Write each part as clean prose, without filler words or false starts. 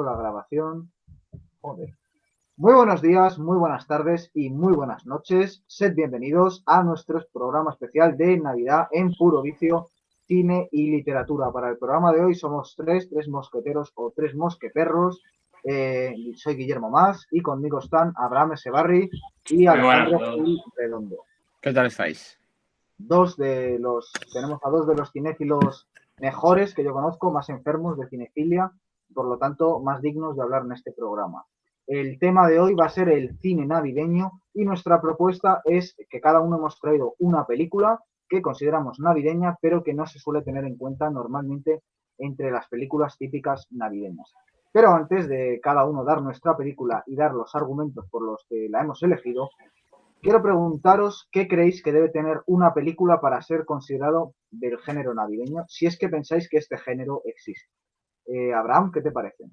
la grabación. Joder. Muy buenos días, muy buenas tardes y muy buenas noches. Sed bienvenidos a nuestro programa especial de Navidad en Puro Vicio, Cine y Literatura. Para el programa de hoy somos tres mosqueteros o tres mosqueperros. Soy Guillermo Más y conmigo están Abraham Esebarri y Muy buenas a Alejandro Gil todos. Redondo. ¿Qué tal estáis? Tenemos a dos de los cinéfilos mejores que yo conozco, más enfermos de cinefilia, por lo tanto, más dignos de hablar en este programa. El tema de hoy va a ser el cine navideño y nuestra propuesta es que cada uno hemos traído una película que consideramos navideña, pero que no se suele tener en cuenta normalmente entre las películas típicas navideñas. Pero antes de cada uno dar nuestra película y dar los argumentos por los que la hemos elegido, quiero preguntaros qué creéis que debe tener una película para ser considerado del género navideño, si es que pensáis que este género existe. Abraham, ¿qué te parece?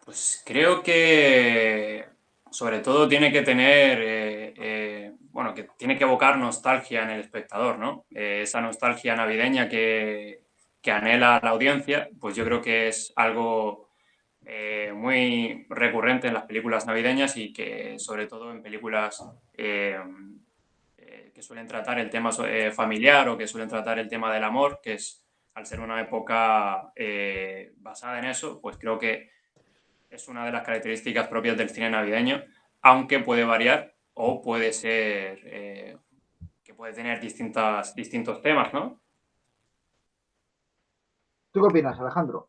Pues creo que sobre todo tiene que tener, bueno, que tiene que evocar nostalgia en el espectador, ¿no? Esa nostalgia navideña que anhela la audiencia, pues yo creo que es algo muy recurrente en las películas navideñas y que sobre todo en películas que suelen tratar el tema familiar o que suelen tratar el tema del amor, que es, al ser una época basada en eso, pues creo que es una de las características propias del cine navideño, aunque puede variar o puede ser que puede tener distintos temas, ¿no? ¿Tú qué opinas, Alejandro?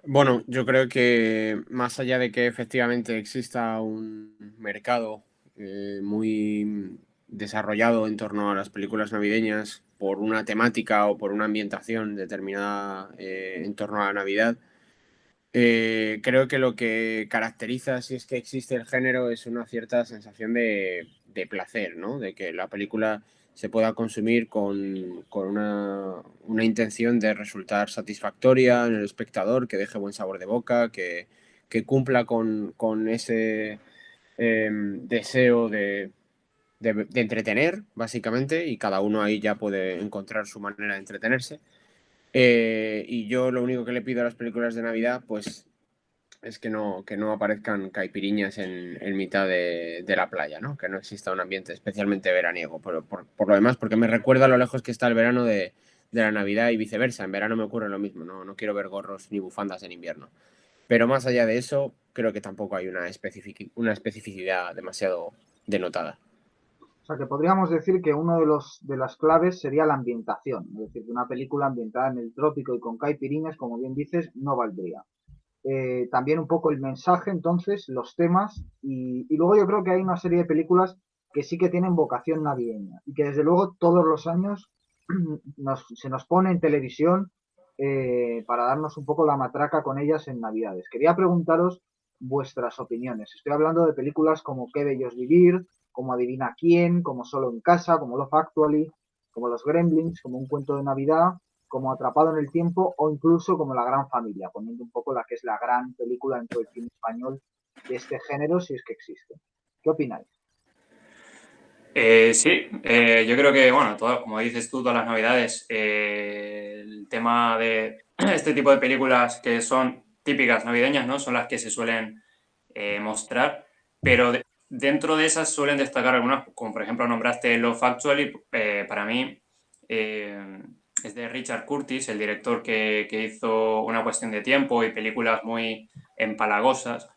Bueno, yo creo que más allá de que efectivamente exista un mercado muy desarrollado en torno a las películas navideñas por una temática o por una ambientación determinada en torno a la Navidad, creo que lo que caracteriza, si es que existe el género, es una cierta sensación de placer, ¿no? De que la película se pueda consumir con una intención de resultar satisfactoria en el espectador, que deje buen sabor de boca, que cumpla con ese deseo de entretener, básicamente, y cada uno ahí ya puede encontrar su manera de entretenerse. Y yo lo único que le pido a las películas de Navidad, pues es que no aparezcan caipiriñas en mitad de la playa, ¿no? Que no exista un ambiente especialmente veraniego. Por lo demás, porque me recuerda lo lejos que está el verano de la Navidad y viceversa. En verano me ocurre lo mismo, ¿no? No quiero ver gorros ni bufandas en invierno. Pero más allá de eso, creo que tampoco hay una especificidad demasiado denotada. O sea, que podríamos decir que uno de las claves sería la ambientación, es decir, que una película ambientada en el trópico y con caipirines, como bien dices, no valdría. También un poco el mensaje, entonces, los temas, y luego yo creo que hay una serie de películas que sí que tienen vocación navideña y que desde luego todos los años se nos pone en televisión para darnos un poco la matraca con ellas en Navidades. Quería preguntaros vuestras opiniones. Estoy hablando de películas como Qué bello es vivir, como Adivina quién, como Solo en casa, como Love Actually, como Los Gremlins, como Un cuento de Navidad, como Atrapado en el tiempo o incluso como La gran familia, poniendo un poco la que es la gran película dentro del cine español de este género, si es que existe. ¿Qué opináis? Sí, yo creo que, bueno, como dices tú, todas las navidades, el tema de este tipo de películas que son típicas navideñas, ¿no? Son las que se suelen mostrar, pero dentro de esas suelen destacar algunas, como por ejemplo nombraste Love Actually, para mí eh, es de Richard Curtis, el director que hizo Una cuestión de tiempo y películas muy empalagosas.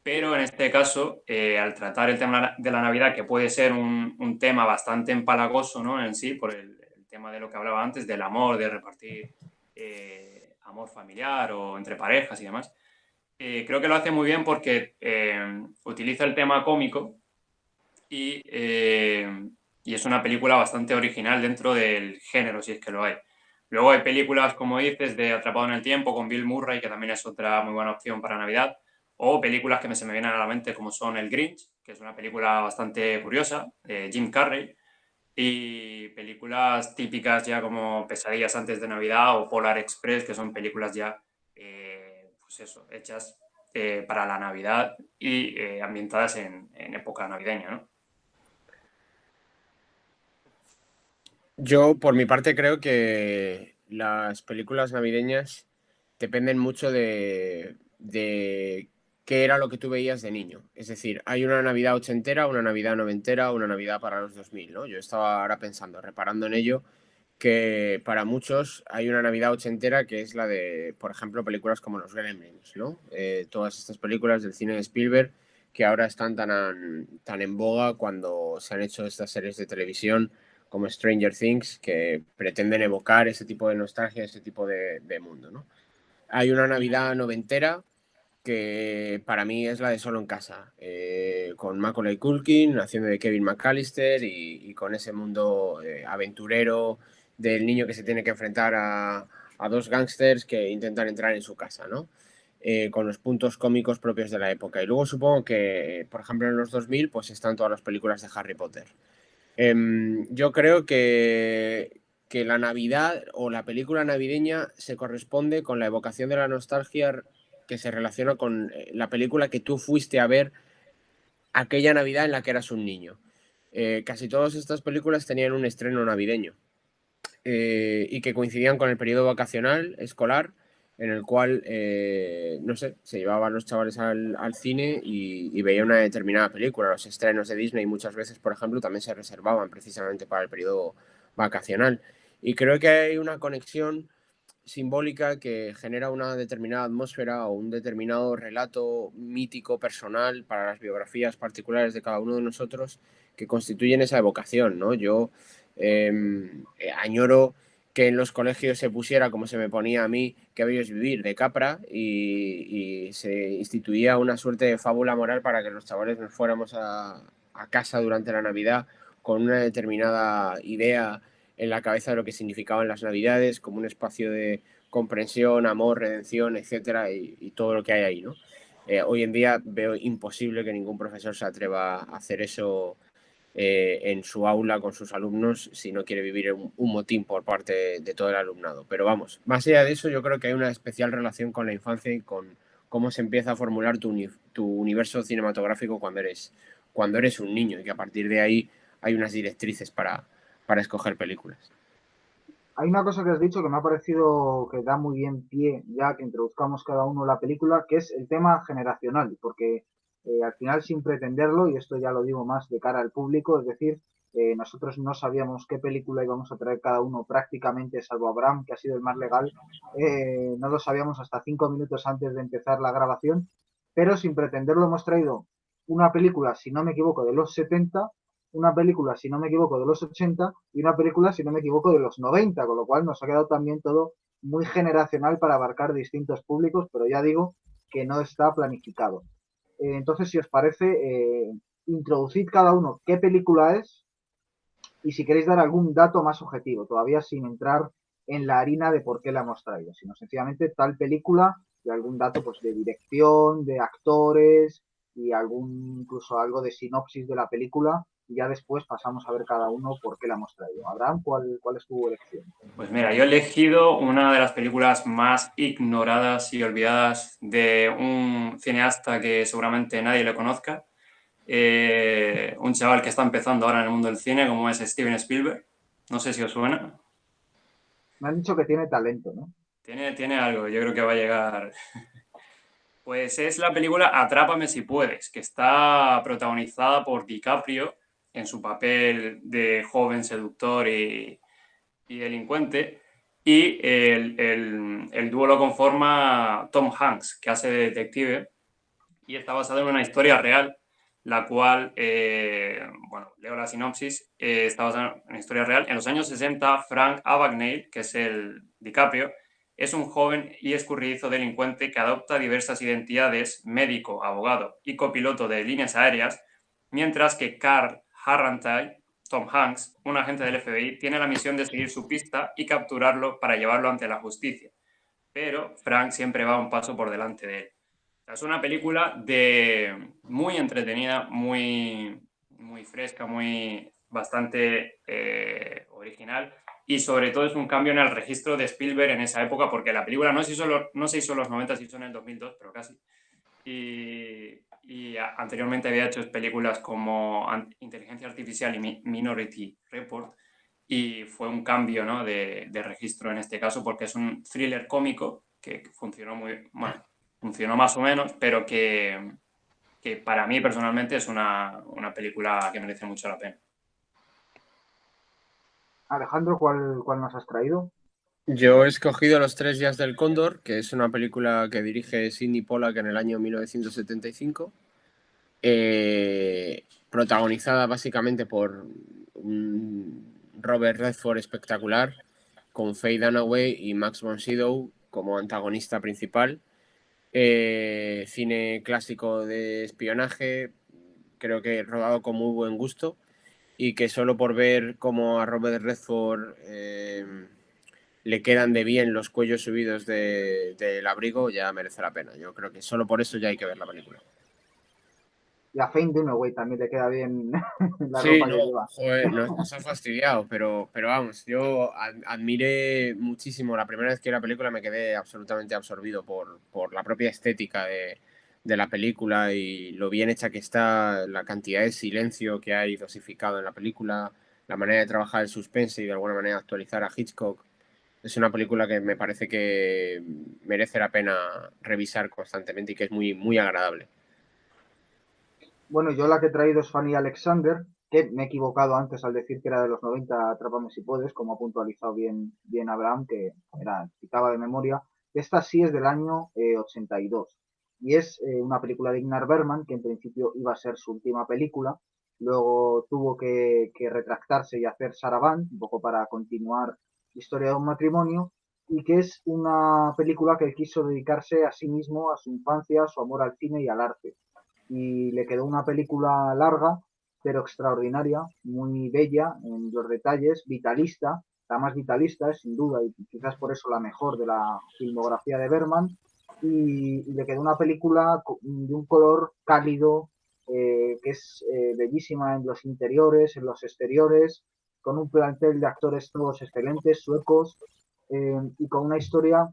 Pero en este caso, al tratar el tema de la Navidad, que puede ser un tema bastante empalagoso, ¿no? En sí, por el tema de lo que hablaba antes, del amor, de repartir amor familiar o entre parejas y demás, creo que lo hace muy bien porque utiliza el tema cómico y, y es una película bastante original dentro del género, si es que lo hay. Luego hay películas, como dices, de Atrapado en el Tiempo con Bill Murray, que también es otra muy buena opción para Navidad. O películas que se me vienen a la mente, como son El Grinch, que es una película bastante curiosa, de Jim Carrey. Y películas típicas ya como Pesadillas antes de Navidad o Polar Express, que son películas ya, pues eso, hechas para la Navidad y ambientadas en época navideña, ¿no? Yo, por mi parte, creo que las películas navideñas dependen mucho de qué era lo que tú veías de niño. Es decir, hay una Navidad ochentera, una Navidad noventera, una Navidad para los 2000, ¿no? Yo estaba ahora pensando, reparando en ello, que para muchos hay una Navidad ochentera que es la de, por ejemplo, películas como Los Gremlins, ¿no? Todas estas películas del cine de Spielberg que ahora están tan en boga cuando se han hecho estas series de televisión como Stranger Things, que pretenden evocar ese tipo de nostalgia, ese tipo de mundo, ¿no? Hay una Navidad noventera que para mí es la de Solo en Casa, con Macaulay Culkin haciendo de Kevin McAllister y con ese mundo aventurero del niño que se tiene que enfrentar a dos gángsters que intentan entrar en su casa, ¿no? Con los puntos cómicos propios de la época. Y luego supongo que, por ejemplo, en los 2000 pues están todas las películas de Harry Potter. Yo creo que la Navidad o la película navideña se corresponde con la evocación de la nostalgia que se relaciona con la película que tú fuiste a ver aquella Navidad en la que eras un niño. Casi todas estas películas tenían un estreno navideño y que coincidían con el periodo vacacional escolar en el cual, no sé, se llevaban los chavales al cine y veían una determinada película. Los estrenos de Disney muchas veces, por ejemplo, también se reservaban precisamente para el periodo vacacional. Y creo que hay una conexión simbólica que genera una determinada atmósfera o un determinado relato mítico personal para las biografías particulares de cada uno de nosotros que constituyen esa evocación, ¿no? Yo añoro que en los colegios se pusiera, como se me ponía a mí, que habías vivir de Capra y se instituía una suerte de fábula moral para que los chavales nos fuéramos a casa durante la Navidad con una determinada idea en la cabeza de lo que significaban las Navidades como un espacio de comprensión, amor, redención, etcétera, y todo lo que hay ahí, ¿no? Hoy en día veo imposible que ningún profesor se atreva a hacer eso en su aula con sus alumnos si no quiere vivir un motín por parte de todo el alumnado. Pero vamos, más allá de eso, yo creo que hay una especial relación con la infancia y con cómo se empieza a formular tu universo cinematográfico cuando eres un niño y que a partir de ahí hay unas directrices para escoger películas. Hay una cosa que has dicho que me ha parecido que da muy bien pie ya que introduzcamos cada uno la película, que es el tema generacional, porque al final sin pretenderlo, y esto ya lo digo más de cara al público, es decir, nosotros no sabíamos qué película íbamos a traer cada uno prácticamente, salvo Abraham, que ha sido el más legal, no lo sabíamos hasta 5 minutos antes de empezar la grabación, pero sin pretenderlo hemos traído una película, si no me equivoco, de los 70, una película, si no me equivoco, de los 80 y una película, si no me equivoco, de los 90, con lo cual nos ha quedado también todo muy generacional para abarcar distintos públicos, pero ya digo que no está planificado. Entonces, si os parece, introducid cada uno qué película es y si queréis dar algún dato más objetivo, todavía sin entrar en la harina de por qué la hemos traído, sino sencillamente tal película y algún dato pues de dirección, de actores y algún incluso algo de sinopsis de la película y ya después pasamos a ver cada uno por qué la hemos traído. Abraham, ¿cuál es tu elección? Pues mira, yo he elegido una de las películas más ignoradas y olvidadas de un cineasta que seguramente nadie le conozca, un chaval que está empezando ahora en el mundo del cine, como es Steven Spielberg. No sé si os suena. Me han dicho que tiene talento, ¿no? Tiene algo, yo creo que va a llegar. Pues es la película Atrápame si puedes, que está protagonizada por DiCaprio en su papel de joven seductor y delincuente. Y el dúo lo conforma Tom Hanks, que hace de detective, y está basado en una historia real, la cual, bueno, leo la sinopsis, está basada en una historia real. En los años 60, Frank Abagnale, que es el DiCaprio, es un joven y escurridizo delincuente que adopta diversas identidades, médico, abogado y copiloto de líneas aéreas, mientras que Carl Harrantai, Tom Hanks, un agente del FBI, tiene la misión de seguir su pista y capturarlo para llevarlo ante la justicia. Pero Frank siempre va un paso por delante de él. Es una película muy entretenida, muy fresca, bastante original y sobre todo es un cambio en el registro de Spielberg en esa época porque la película no se hizo en los 90, se hizo en el 2002, pero casi. Y anteriormente había hecho películas como Inteligencia Artificial y Minority Report y fue un cambio, ¿no?, de registro en este caso porque es un thriller cómico que funcionó muy, bueno, funcionó más o menos, pero que para mí personalmente es una película que merece mucho la pena. Alejandro, ¿cuál nos has traído? Yo he escogido Los tres días del cóndor, que es una película que dirige Sidney Pollack en el año 1975, protagonizada básicamente por un Robert Redford espectacular, con Faye Dunaway y Max von Sydow como antagonista principal. Cine clásico de espionaje, creo que rodado con muy buen gusto, y que solo por ver cómo a Robert Redford le quedan de bien los cuellos subidos del abrigo ya merece la pena. Yo creo que solo por eso ya hay que ver la película. Y a Faye Dunaway también le queda bien la Sí, ropa no, que lleva. joder, nos ha fastidiado, pero vamos, yo admiré muchísimo. La primera vez que vi la película me quedé absolutamente absorbido por la propia estética de la película y lo bien hecha que está, la cantidad de silencio que hay dosificado en la película, la manera de trabajar el suspense y de alguna manera actualizar a Hitchcock. Es una película que me parece que merece la pena revisar constantemente y que es muy, muy agradable. Bueno, yo la que he traído es Fanny Alexander, que me he equivocado antes al decir que era de los 90, Atrápame si puedes, como ha puntualizado bien Abraham, que citaba de memoria. Esta sí es del año 82 y es una película de Ingmar Bergman, que en principio iba a ser su última película, luego tuvo que retractarse y hacer Saraband, un poco para continuar Historia de un matrimonio, y que es una película que quiso dedicarse a sí mismo, a su infancia, a su amor al cine y al arte, y le quedó una película larga, pero extraordinaria, muy bella en los detalles, vitalista, la más vitalista es sin duda, y quizás por eso la mejor de la filmografía de Berman, y le quedó una película de un color cálido, que es bellísima en los interiores, en los exteriores, con un plantel de actores todos excelentes, suecos, y con una historia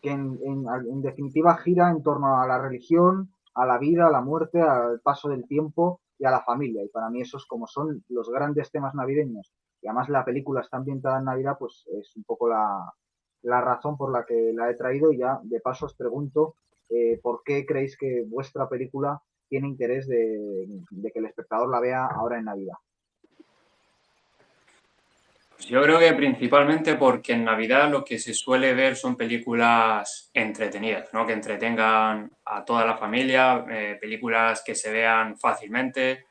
que en definitiva gira en torno a la religión, a la vida, a la muerte, al paso del tiempo y a la familia. Y para mí esos como son los grandes temas navideños, y además la película está ambientada en Navidad, pues es un poco la razón por la que la he traído. Y ya de paso os pregunto por qué creéis que vuestra película tiene interés de que el espectador la vea ahora en Navidad. Pues yo creo que principalmente porque en Navidad lo que se suele ver son películas entretenidas, ¿no? Que entretengan a toda la familia, películas que se vean fácilmente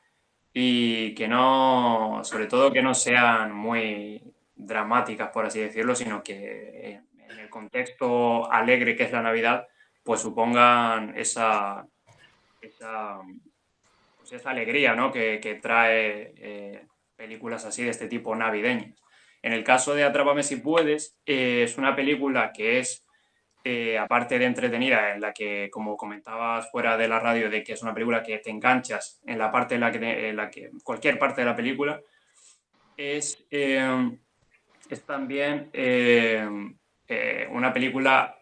y que no, sobre todo que no sean muy dramáticas, por así decirlo, sino que en el contexto alegre que es la Navidad, pues supongan esa, pues esa alegría, ¿no? que trae películas así de este tipo navideñas. En el caso de Atrápame si puedes, es una película que es, aparte de entretenida, en la que, como comentabas fuera de la radio, de que es una película que te enganchas en la parte en la que cualquier parte de la película, es, es también una película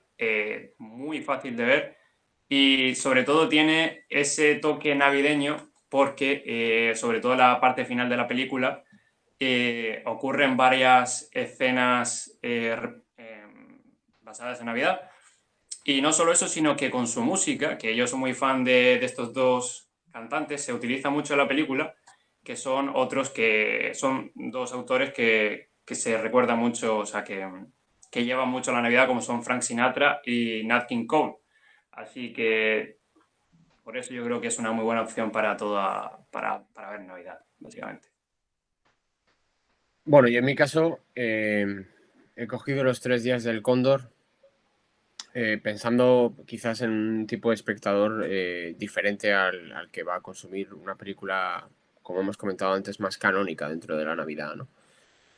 muy fácil de ver y sobre todo tiene ese toque navideño porque sobre todo la parte final de la película ocurren varias escenas basadas en Navidad. Y no solo eso, sino que con su música, que yo soy muy fan de estos dos cantantes, se utiliza mucho en la película, que son otros que son dos autores que se recuerdan mucho, o sea, que llevan mucho la Navidad, como son Frank Sinatra y Nat King Cole. Así que por eso yo creo que es una muy buena opción para para ver Navidad, básicamente. Bueno, yo en mi caso he cogido Los tres días del cóndor, pensando quizás en un tipo de espectador diferente al que va a consumir una película, como hemos comentado antes, más canónica dentro de la Navidad, ¿no?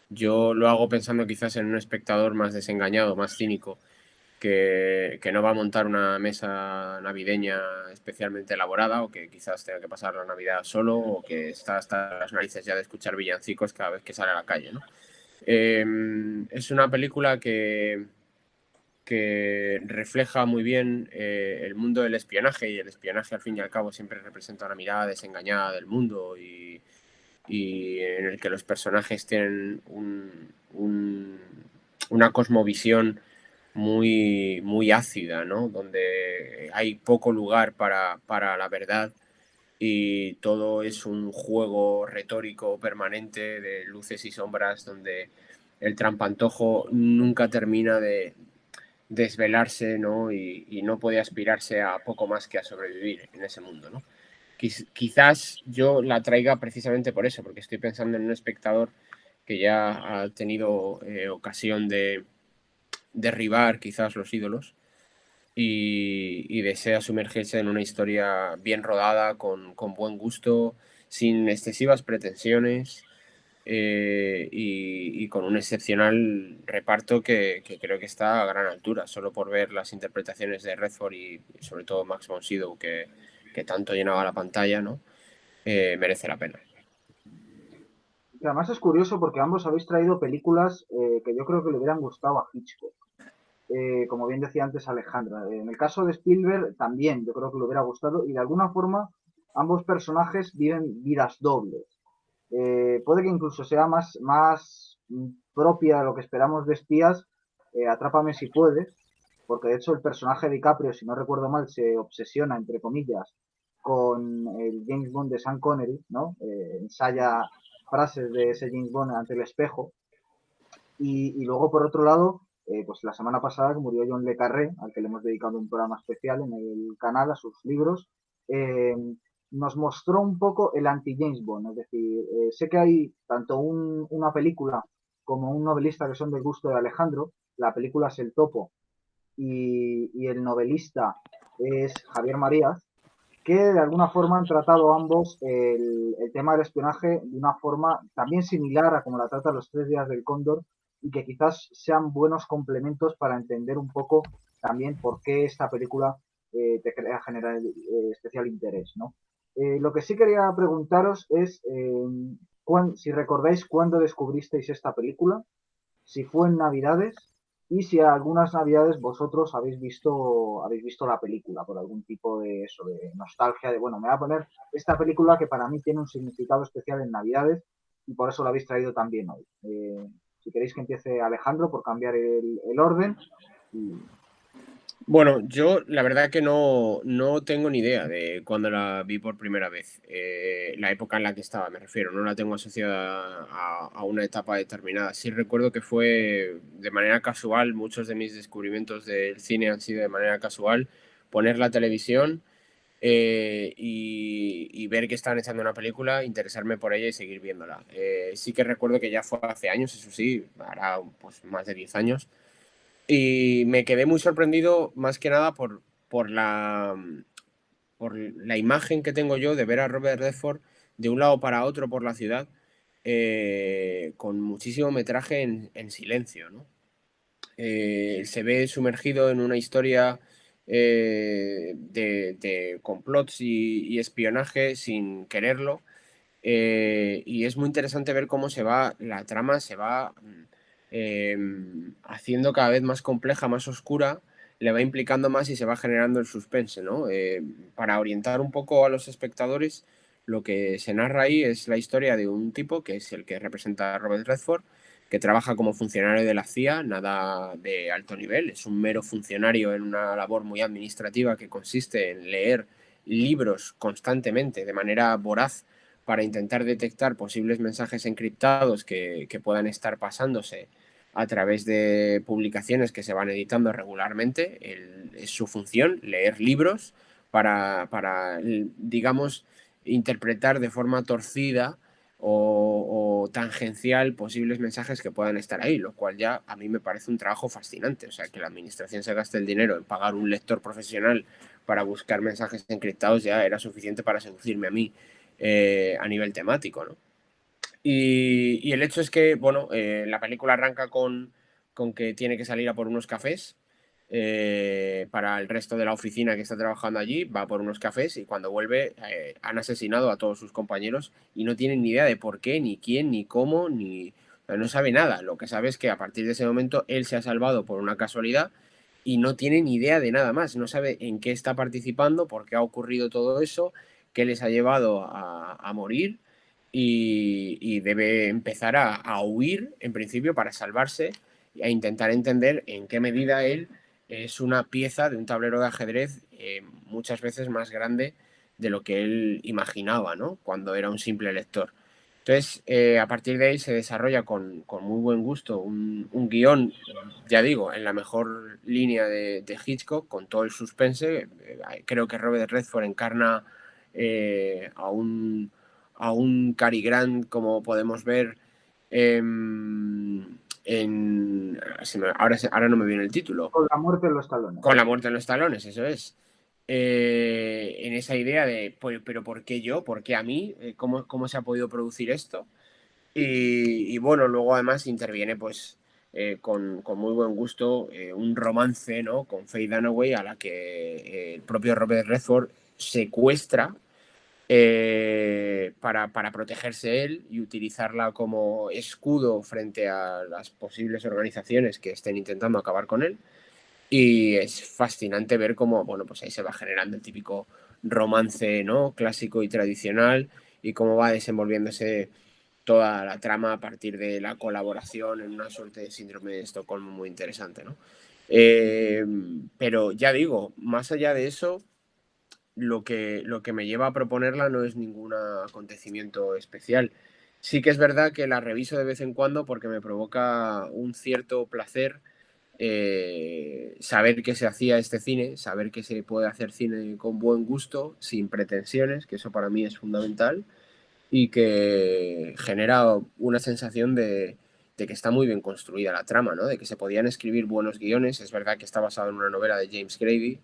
Yo lo hago pensando quizás en un espectador más desengañado, más cínico, que no va a montar una mesa navideña especialmente elaborada, o que quizás tenga que pasar la Navidad solo, o que está hasta las narices ya de escuchar villancicos cada vez que sale a la calle, ¿no? Es una película que refleja muy bien el mundo del espionaje, y el espionaje al fin y al cabo siempre representa una mirada desengañada del mundo, y en el que los personajes tienen una cosmovisión muy, muy ácida, ¿no? Donde hay poco lugar para la verdad y todo es un juego retórico permanente de luces y sombras donde el trampantojo nunca termina de desvelarse, ¿no? Y no puede aspirarse a poco más que a sobrevivir en ese mundo, ¿no? Quizás yo la traiga precisamente por eso, porque estoy pensando en un espectador que ya ha tenido ocasión de derribar quizás los ídolos y desea sumergirse en una historia bien rodada, con buen gusto, sin excesivas pretensiones y con un excepcional reparto que creo que está a gran altura, solo por ver las interpretaciones de Redford y sobre todo Max von Sydow, que tanto llenaba la pantalla, ¿no? Merece la pena. Y además es curioso porque ambos habéis traído películas que yo creo que le hubieran gustado a Hitchcock. Como bien decía antes Alejandra. En el caso de Spielberg también yo creo que le hubiera gustado y de alguna forma ambos personajes viven vidas dobles. Puede que incluso sea más propia de lo que esperamos de espías, Atrápame si puedes, porque de hecho el personaje de DiCaprio, si no recuerdo mal, se obsesiona, entre comillas, con el James Bond de Sean Connery, ¿no? Ensaya frases de ese James Bond ante el espejo. Y luego, por otro lado, pues la semana pasada murió John Le Carré, al que le hemos dedicado un programa especial en el canal, a sus libros, eh, nos mostró un poco el anti-James Bond. Es decir, sé que hay tanto una película como un novelista que son del gusto de Alejandro. La película es El Topo y el novelista es Javier Marías, que de alguna forma han tratado ambos el tema del espionaje de una forma también similar a como la tratan Los Tres Días del Cóndor y que quizás sean buenos complementos para entender un poco también por qué esta película te crea generar especial interés, ¿no? Lo que sí quería preguntaros es si recordáis cuándo descubristeis esta película, si fue en Navidades y si algunas Navidades vosotros habéis visto la película por algún tipo de eso, de nostalgia, de bueno, me voy a poner esta película que para mí tiene un significado especial en Navidades y por eso la habéis traído también hoy. Si queréis que empiece Alejandro por cambiar el orden. Y... Bueno, yo la verdad que no tengo ni idea de cuándo la vi por primera vez. La época en la que estaba, me refiero, no la tengo asociada a una etapa determinada. Sí recuerdo que fue de manera casual, muchos de mis descubrimientos del cine han sido de manera casual, poner la televisión y ver que estaban echando una película, interesarme por ella y seguir viéndola. Sí que recuerdo que ya fue hace años, eso sí, hará pues, más de 10 años. Y me quedé muy sorprendido más que nada por la imagen que tengo yo de ver a Robert Redford de un lado para otro por la ciudad, con muchísimo metraje en silencio, ¿no? Se ve sumergido en una historia de complots y espionaje sin quererlo. Y es muy interesante ver cómo la trama se va haciendo cada vez más compleja, más oscura, le va implicando más y se va generando el suspense, ¿no? Para orientar un poco a los espectadores, lo que se narra ahí es la historia de un tipo, que es el que representa a Robert Redford, que trabaja como funcionario de la CIA, nada de alto nivel, es un mero funcionario en una labor muy administrativa que consiste en leer libros constantemente, de manera voraz, para intentar detectar posibles mensajes encriptados que puedan estar pasándose a través de publicaciones que se van editando regularmente. Es su función leer libros para, digamos, interpretar de forma torcida o tangencial posibles mensajes que puedan estar ahí, lo cual ya a mí me parece un trabajo fascinante. O sea, que la administración se gaste el dinero en pagar un lector profesional para buscar mensajes encriptados ya era suficiente para seducirme a mí a nivel temático, ¿no? Y el hecho es que, bueno, la película arranca con que tiene que salir a por unos cafés. Para el resto de la oficina que está trabajando allí, va por unos cafés y cuando vuelve han asesinado a todos sus compañeros y no tienen ni idea de por qué, ni quién, ni cómo, ni... O sea, no sabe nada. Lo que sabe es que a partir de ese momento él se ha salvado por una casualidad y no tiene ni idea de nada más. No sabe en qué está participando, por qué ha ocurrido todo eso, qué les ha llevado a morir y debe empezar a huir, en principio, para salvarse e intentar entender en qué medida él es una pieza de un tablero de ajedrez muchas veces más grande de lo que él imaginaba, ¿no? Cuando era un simple lector. Entonces, a partir de ahí se desarrolla con muy buen gusto un guión, ya digo, en la mejor línea de Hitchcock, con todo el suspense. Creo que Robert Redford encarna a un Cary Grant, como podemos ver ahora no me viene el título. Con la muerte en los talones. Con la muerte en los talones, eso es. En esa idea de, pero ¿por qué yo? ¿Por qué a mí? ¿Cómo se ha podido producir esto? Y bueno, luego además interviene pues con muy buen gusto un romance, ¿no? Con Faye Dunaway, a la que el propio Robert Redford secuestra para protegerse él y utilizarla como escudo frente a las posibles organizaciones que estén intentando acabar con él. Y es fascinante ver cómo, bueno, pues ahí se va generando el típico romance, ¿no? Clásico y tradicional, y cómo va desenvolviéndose toda la trama a partir de la colaboración en una suerte de síndrome de Estocolmo muy interesante, ¿no? Pero ya digo, más allá de eso, lo que me lleva a proponerla no es ningún acontecimiento especial. Sí que es verdad que la reviso de vez en cuando porque me provoca un cierto placer saber que se hacía este cine, saber que se puede hacer cine con buen gusto, sin pretensiones, que eso para mí es fundamental, y que genera una sensación de que está muy bien construida la trama, ¿no? De que se podían escribir buenos guiones. Es verdad que está basado en una novela de James Gravy,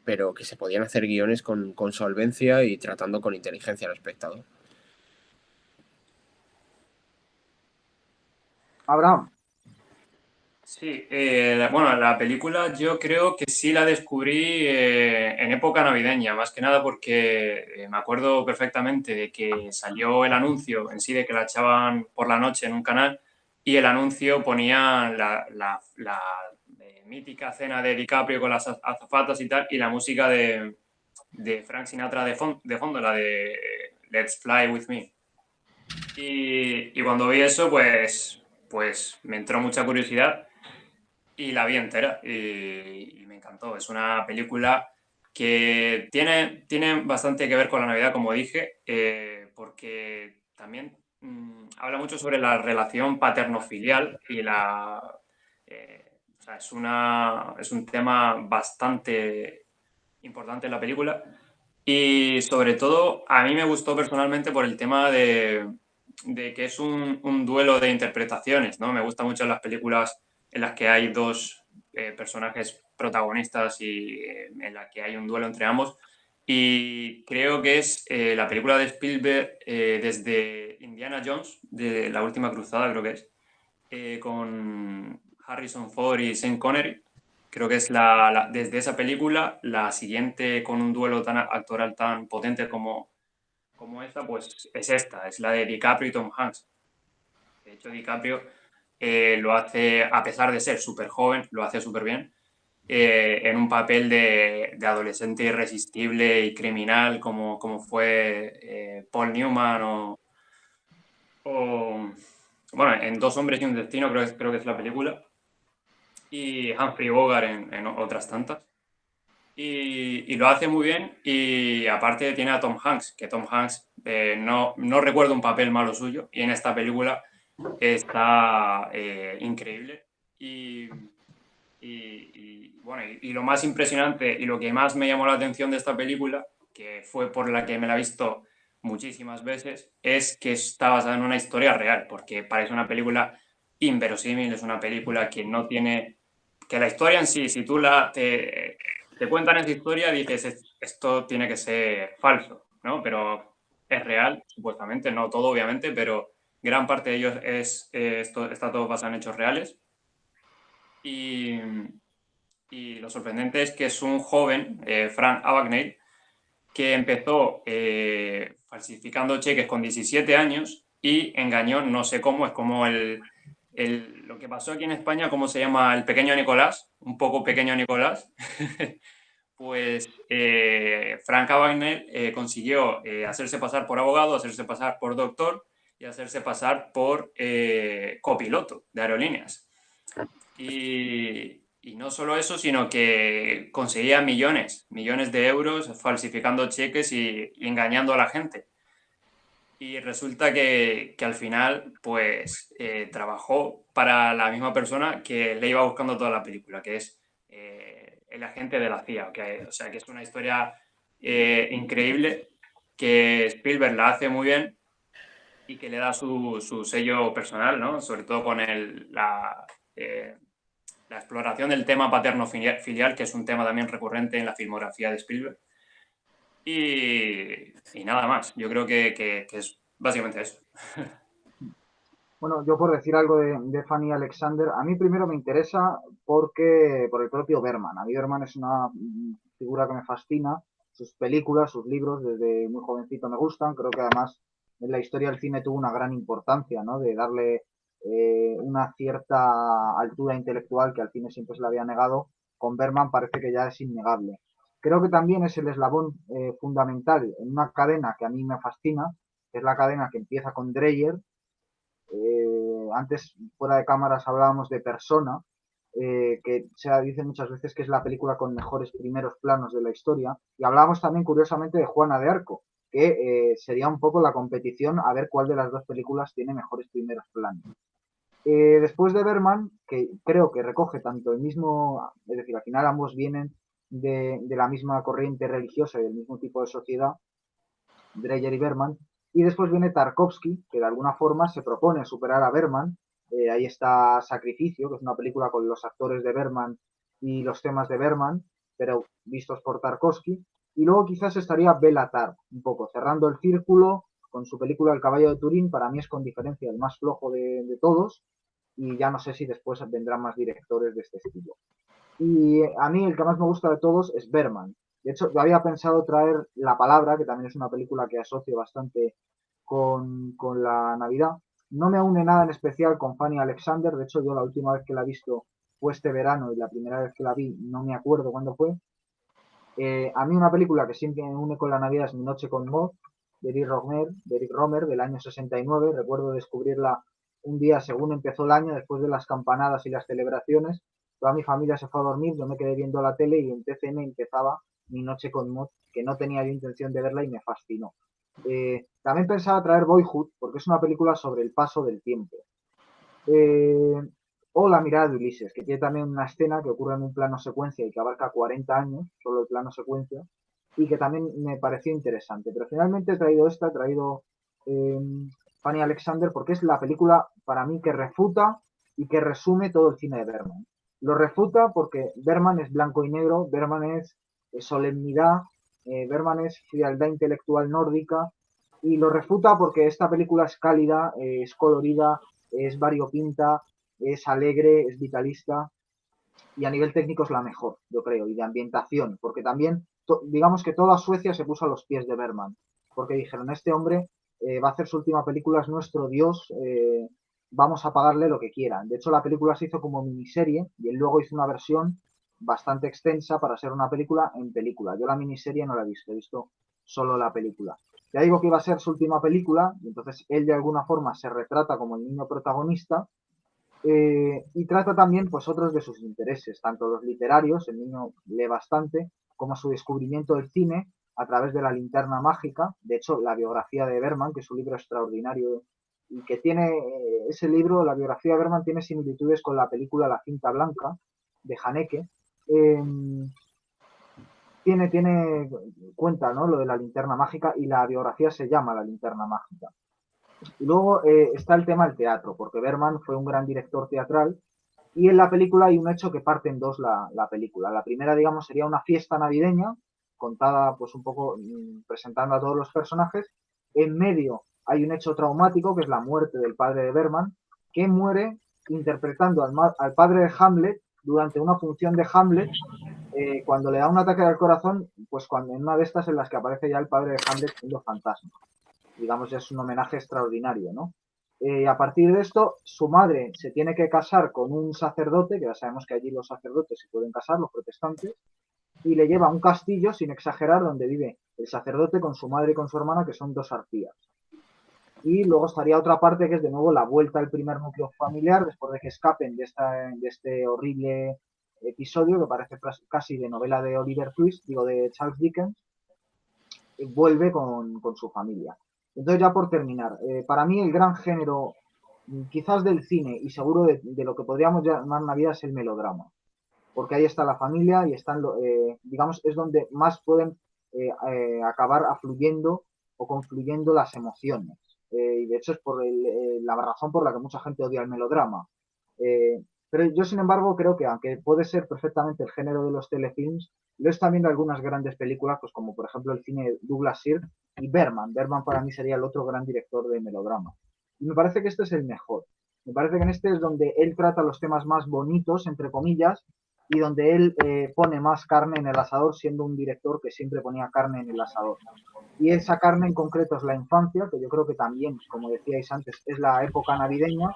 pero que se podían hacer guiones con solvencia y tratando con inteligencia al espectador. Abraham. Sí, bueno, la película yo creo que sí la descubrí en época navideña, más que nada porque me acuerdo perfectamente de que salió el anuncio en sí, de que la echaban por la noche en un canal, y el anuncio ponía la mítica cena de DiCaprio con las azafatas y tal, y la música de Frank Sinatra de fondo, la de Let's Fly With Me. Y cuando vi eso, pues me entró mucha curiosidad y la vi entera y me encantó. Es una película que tiene bastante que ver con la Navidad, como dije, porque también habla mucho sobre la relación paterno-filial y o sea, es un tema bastante importante en la película. Y sobre todo, a mí me gustó personalmente por el tema de que es un duelo de interpretaciones, ¿no? Me gusta mucho las películas en las que hay dos personajes protagonistas y en la que hay un duelo entre ambos. Y creo que es la película de Spielberg desde Indiana Jones, de La Última Cruzada, creo que es, con Harrison Ford y Sean Connery. Creo que es desde esa película la siguiente con un duelo tan actoral tan potente como esta, pues es esta, es la de DiCaprio y Tom Hanks. De hecho, DiCaprio lo hace, a pesar de ser súper joven, lo hace súper bien, en un papel de adolescente irresistible y criminal como fue Paul Newman bueno, en Dos hombres y un destino creo que es la película, y Humphrey Bogart en otras tantas. Y lo hace muy bien, y aparte tiene a Tom Hanks, que Tom Hanks no recuerdo un papel malo suyo, y en esta película está increíble. Bueno, y lo más impresionante y lo que más me llamó la atención de esta película, que fue por la que me la he visto muchísimas veces, es que está basada en una historia real, porque parece una película inverosímil, es una película que no tiene, que la historia en sí, si tú te cuentan esa historia, dices, esto tiene que ser falso, ¿no? Pero es real, supuestamente, no todo obviamente, pero gran parte de ellos está todo basado en hechos reales. Y, y lo sorprendente es que es un joven, Frank Abagnale, que empezó falsificando cheques con 17 años y engañó, no sé cómo, es como lo que pasó aquí en España, ¿cómo se llama? El pequeño Nicolás, un poco pequeño Nicolás. Pues Frank Abagnale consiguió hacerse pasar por abogado, hacerse pasar por doctor y hacerse pasar por copiloto de aerolíneas. Y no solo eso, sino que conseguía millones de euros falsificando cheques y engañando a la gente. Y resulta que al final, pues, trabajó para la misma persona que le iba buscando toda la película, que es el agente de la CIA. O sea, que es una historia increíble, que Spielberg la hace muy bien y que le da su sello personal, ¿no? Sobre todo con la exploración del tema paterno-filial, que es un tema también recurrente en la filmografía de Spielberg. Y nada más. Yo creo que es básicamente eso. Bueno, yo por decir algo de Fanny Alexander, a mí primero me interesa por el propio Berman. A mí Berman es una figura que me fascina. Sus películas, sus libros, desde muy jovencito me gustan. Creo que además en la historia del cine tuvo una gran importancia, ¿no? De darle una cierta altura intelectual que al cine siempre se le había negado. Con Berman parece que ya es innegable. Creo que también es el eslabón fundamental en una cadena que a mí me fascina, que es la cadena que empieza con Dreyer. Antes, fuera de cámaras, hablábamos de Persona, que se dice muchas veces que es la película con mejores primeros planos de la historia. Y hablábamos también, curiosamente, de Juana de Arco, que sería un poco la competición a ver cuál de las dos películas tiene mejores primeros planos. Después de Berman, que creo que recoge tanto el mismo, es decir, al final ambos vienen de la misma corriente religiosa y del mismo tipo de sociedad, Dreyer y Berman, y después viene Tarkovsky, que de alguna forma se propone superar a Berman. Ahí está Sacrificio, que es una película con los actores de Berman y los temas de Berman, pero vistos por Tarkovsky. Y luego quizás estaría Béla Tarr, un poco cerrando el círculo con su película El caballo de Turín. Para mí es con diferencia el más flojo de todos, y ya no sé si después vendrán más directores de este estilo. Y a mí el que más me gusta de todos es Berman. De hecho, yo había pensado traer La Palabra, que también es una película que asocio bastante con la Navidad. No me une nada en especial con Fanny Alexander. De hecho, yo la última vez que la he visto fue este verano y la primera vez que la vi no me acuerdo cuándo fue. A mí una película que siempre me une con la Navidad es Mi Noche con Maud, de Eric Romer, del año 69. Recuerdo descubrirla un día según empezó el año, después de las campanadas y las celebraciones. Toda mi familia se fue a dormir, yo me quedé viendo la tele y en TCM empezaba Mi Noche con Maud, que no tenía yo intención de verla y me fascinó. También pensaba traer Boyhood, porque es una película sobre el paso del tiempo. Eh, o La mirada de Ulises, que tiene también una escena que ocurre en un plano secuencia y que abarca 40 años, solo el plano secuencia, y que también me pareció interesante. Pero finalmente he traído eh, Fanny Alexander, porque es la película para mí que refuta y que resume todo el cine de Berman. Lo refuta porque Berman es blanco y negro, Berman es solemnidad, Berman es frialdad intelectual nórdica, y lo refuta porque esta película es cálida, es colorida, es variopinta, es alegre, es vitalista, y a nivel técnico es la mejor, yo creo, y de ambientación, porque también, digamos que toda Suecia se puso a los pies de Berman, porque dijeron, este hombre va a hacer su última película, es nuestro dios, vamos a pagarle lo que quieran. De hecho, la película se hizo como miniserie, y él luego hizo una versión bastante extensa para ser una película en película. Yo la miniserie no la he visto solo la película. Ya digo que iba a ser su última película, y entonces él de alguna forma se retrata como el niño protagonista, y trata también pues otros de sus intereses, tanto los literarios, el niño lee bastante, como su descubrimiento del cine a través de La linterna mágica. De hecho, la biografía de Berman, que es un libro extraordinario y que tiene ese libro, la biografía de Berman, tiene similitudes con la película La cinta blanca de Haneke. Cuenta, ¿no?, lo de la linterna mágica, y la biografía se llama La linterna mágica. Y luego está el tema del teatro, porque Berman fue un gran director teatral, y en la película hay un hecho que parte en dos la película. La primera, digamos, sería una fiesta navideña, contada pues un poco presentando a todos los personajes. En medio hay un hecho traumático, que es la muerte del padre de Berman, que muere interpretando al padre de Hamlet durante una función de Hamlet, cuando le da un ataque al corazón, pues cuando en una de estas en las que aparece ya el padre de Hamlet siendo fantasma. Digamos, ya es un homenaje extraordinario, ¿no? A partir de esto, su madre se tiene que casar con un sacerdote, que ya sabemos que allí los sacerdotes se pueden casar, los protestantes, y le lleva a un castillo, sin exagerar, donde vive el sacerdote con su madre y con su hermana, que son dos arpías. Y luego estaría otra parte que es de nuevo la vuelta al primer núcleo familiar después de que escapen de este horrible episodio que parece casi de novela de Oliver Twist, digo de Charles Dickens, vuelve con su familia. Entonces ya por terminar, para mí el gran género quizás del cine y seguro de lo que podríamos llamar Navidad es el melodrama, porque ahí está la familia y están, digamos, es donde más pueden acabar afluyendo o confluyendo las emociones. Y de hecho es por la razón por la que mucha gente odia el melodrama. Eh, pero yo, sin embargo, creo que aunque puede ser perfectamente el género de los telefilms, lo es también de algunas grandes películas, pues como por ejemplo el cine de Douglas Sirk y Berman. Berman para mí sería el otro gran director de melodrama. Y me parece que este es el mejor. Me parece que en este es donde él trata los temas más bonitos, entre comillas, y donde él pone más carne en el asador, siendo un director que siempre ponía carne en el asador. Y esa carne en concreto es la infancia, que yo creo que también, como decíais antes, es la época navideña,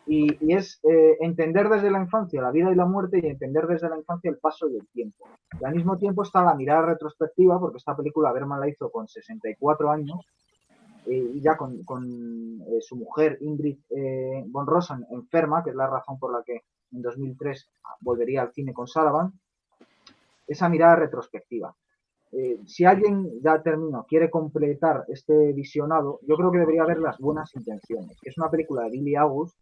y es entender desde la infancia la vida y la muerte y entender desde la infancia el paso del tiempo. Y al mismo tiempo está la mirada retrospectiva, porque esta película Berman la hizo con 64 años, y ya con su mujer Ingrid von Rosen enferma, que es la razón por la que en 2003 volvería al cine con Sullivan, esa mirada retrospectiva. Si alguien, ya termino, quiere completar este visionado, yo creo que debería ver Las buenas intenciones, que es una película de Billy August,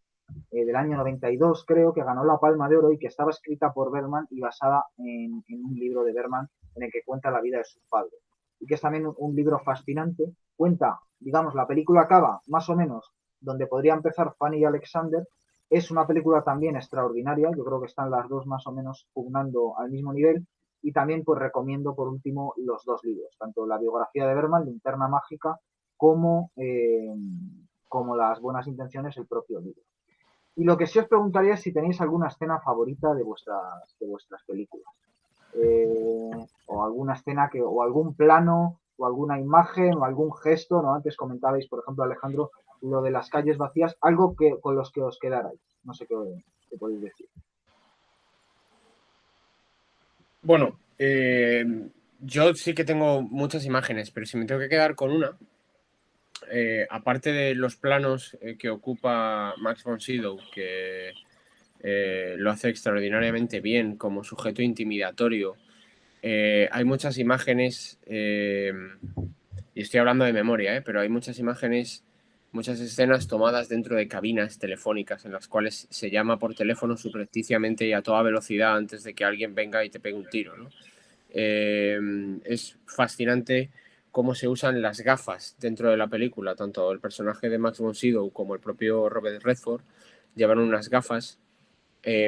del año 92, creo, que ganó la Palma de Oro y que estaba escrita por Berman y basada en un libro de Berman en el que cuenta la vida de sus padres. Y que es también un libro fascinante. Cuenta, digamos, la película acaba más o menos donde podría empezar Fanny y Alexander. Es una película también extraordinaria. Yo creo que están las dos más o menos pugnando al mismo nivel. Y también pues recomiendo por último los dos libros, tanto la biografía de Berman, Linterna Mágica, como Las buenas intenciones, el propio libro. Y lo que sí os preguntaría es si tenéis alguna escena favorita de vuestras películas. O alguna escena o algún plano, o alguna imagen, o algún gesto, ¿no? Antes comentabais, por ejemplo, Alejandro, lo de las calles vacías, algo que con los que os quedarais. No sé qué podéis decir. Bueno, yo sí que tengo muchas imágenes, pero si me tengo que quedar con una, aparte de los planos que ocupa Max von Sydow, que lo hace extraordinariamente bien como sujeto intimidatorio, hay muchas imágenes, y estoy hablando de memoria, pero hay muchas imágenes, muchas escenas tomadas dentro de cabinas telefónicas en las cuales se llama por teléfono subrepticiamente y a toda velocidad antes de que alguien venga y te pegue un tiro, ¿no? Es fascinante cómo se usan las gafas dentro de la película. Tanto el personaje de Max von Sydow como el propio Robert Redford llevan unas gafas que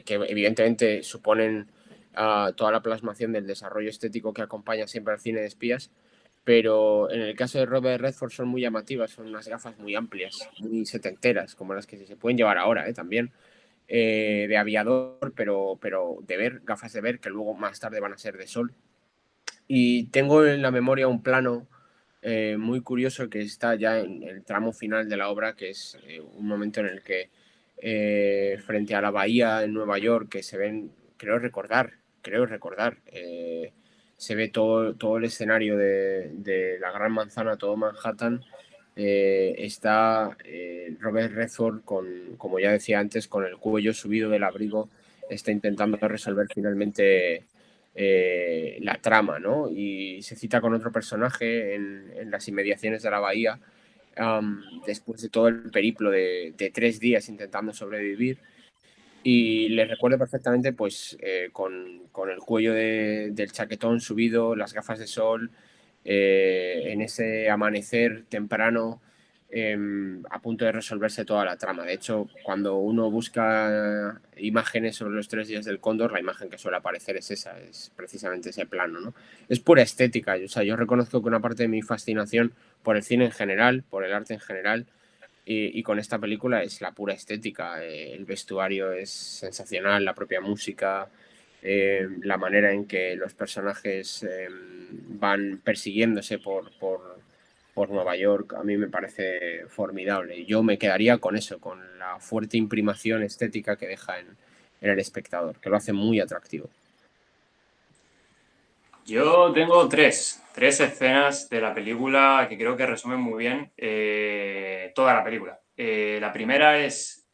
evidentemente suponen toda la plasmación del desarrollo estético que acompaña siempre al cine de espías, pero en el caso de Robert Redford son muy llamativas, son unas gafas muy amplias, muy setenteras, como las que se pueden llevar ahora también, de aviador, pero de ver, gafas de ver, que luego más tarde van a ser de sol. Y tengo en la memoria un plano muy curioso que está ya en el tramo final de la obra, que es un momento en el que frente a la bahía en Nueva York, que se ven, creo recordar, se ve todo el escenario de la Gran Manzana, todo Manhattan. Está Robert Redford, como ya decía antes, con el cuello subido del abrigo, está intentando resolver finalmente la trama, ¿no? Y se cita con otro personaje en las inmediaciones de la bahía, después de todo el periplo de 3 días intentando sobrevivir. Y les recuerdo perfectamente, pues, con el cuello del chaquetón subido, las gafas de sol, en ese amanecer temprano, a punto de resolverse toda la trama. De hecho, cuando uno busca imágenes sobre los 3 días del Cóndor, la imagen que suele aparecer es esa, es precisamente ese plano, ¿no? Es pura estética. O sea, yo reconozco que una parte de mi fascinación por el cine en general, por el arte en general, y con esta película es la pura estética. El vestuario es sensacional, la propia música, la manera en que los personajes van persiguiéndose por Nueva York, a mí me parece formidable. Y yo me quedaría con eso, con la fuerte imprimación estética que deja en el espectador, que lo hace muy atractivo. Yo tengo tres escenas de la película que creo que resumen muy bien toda la película. La primera es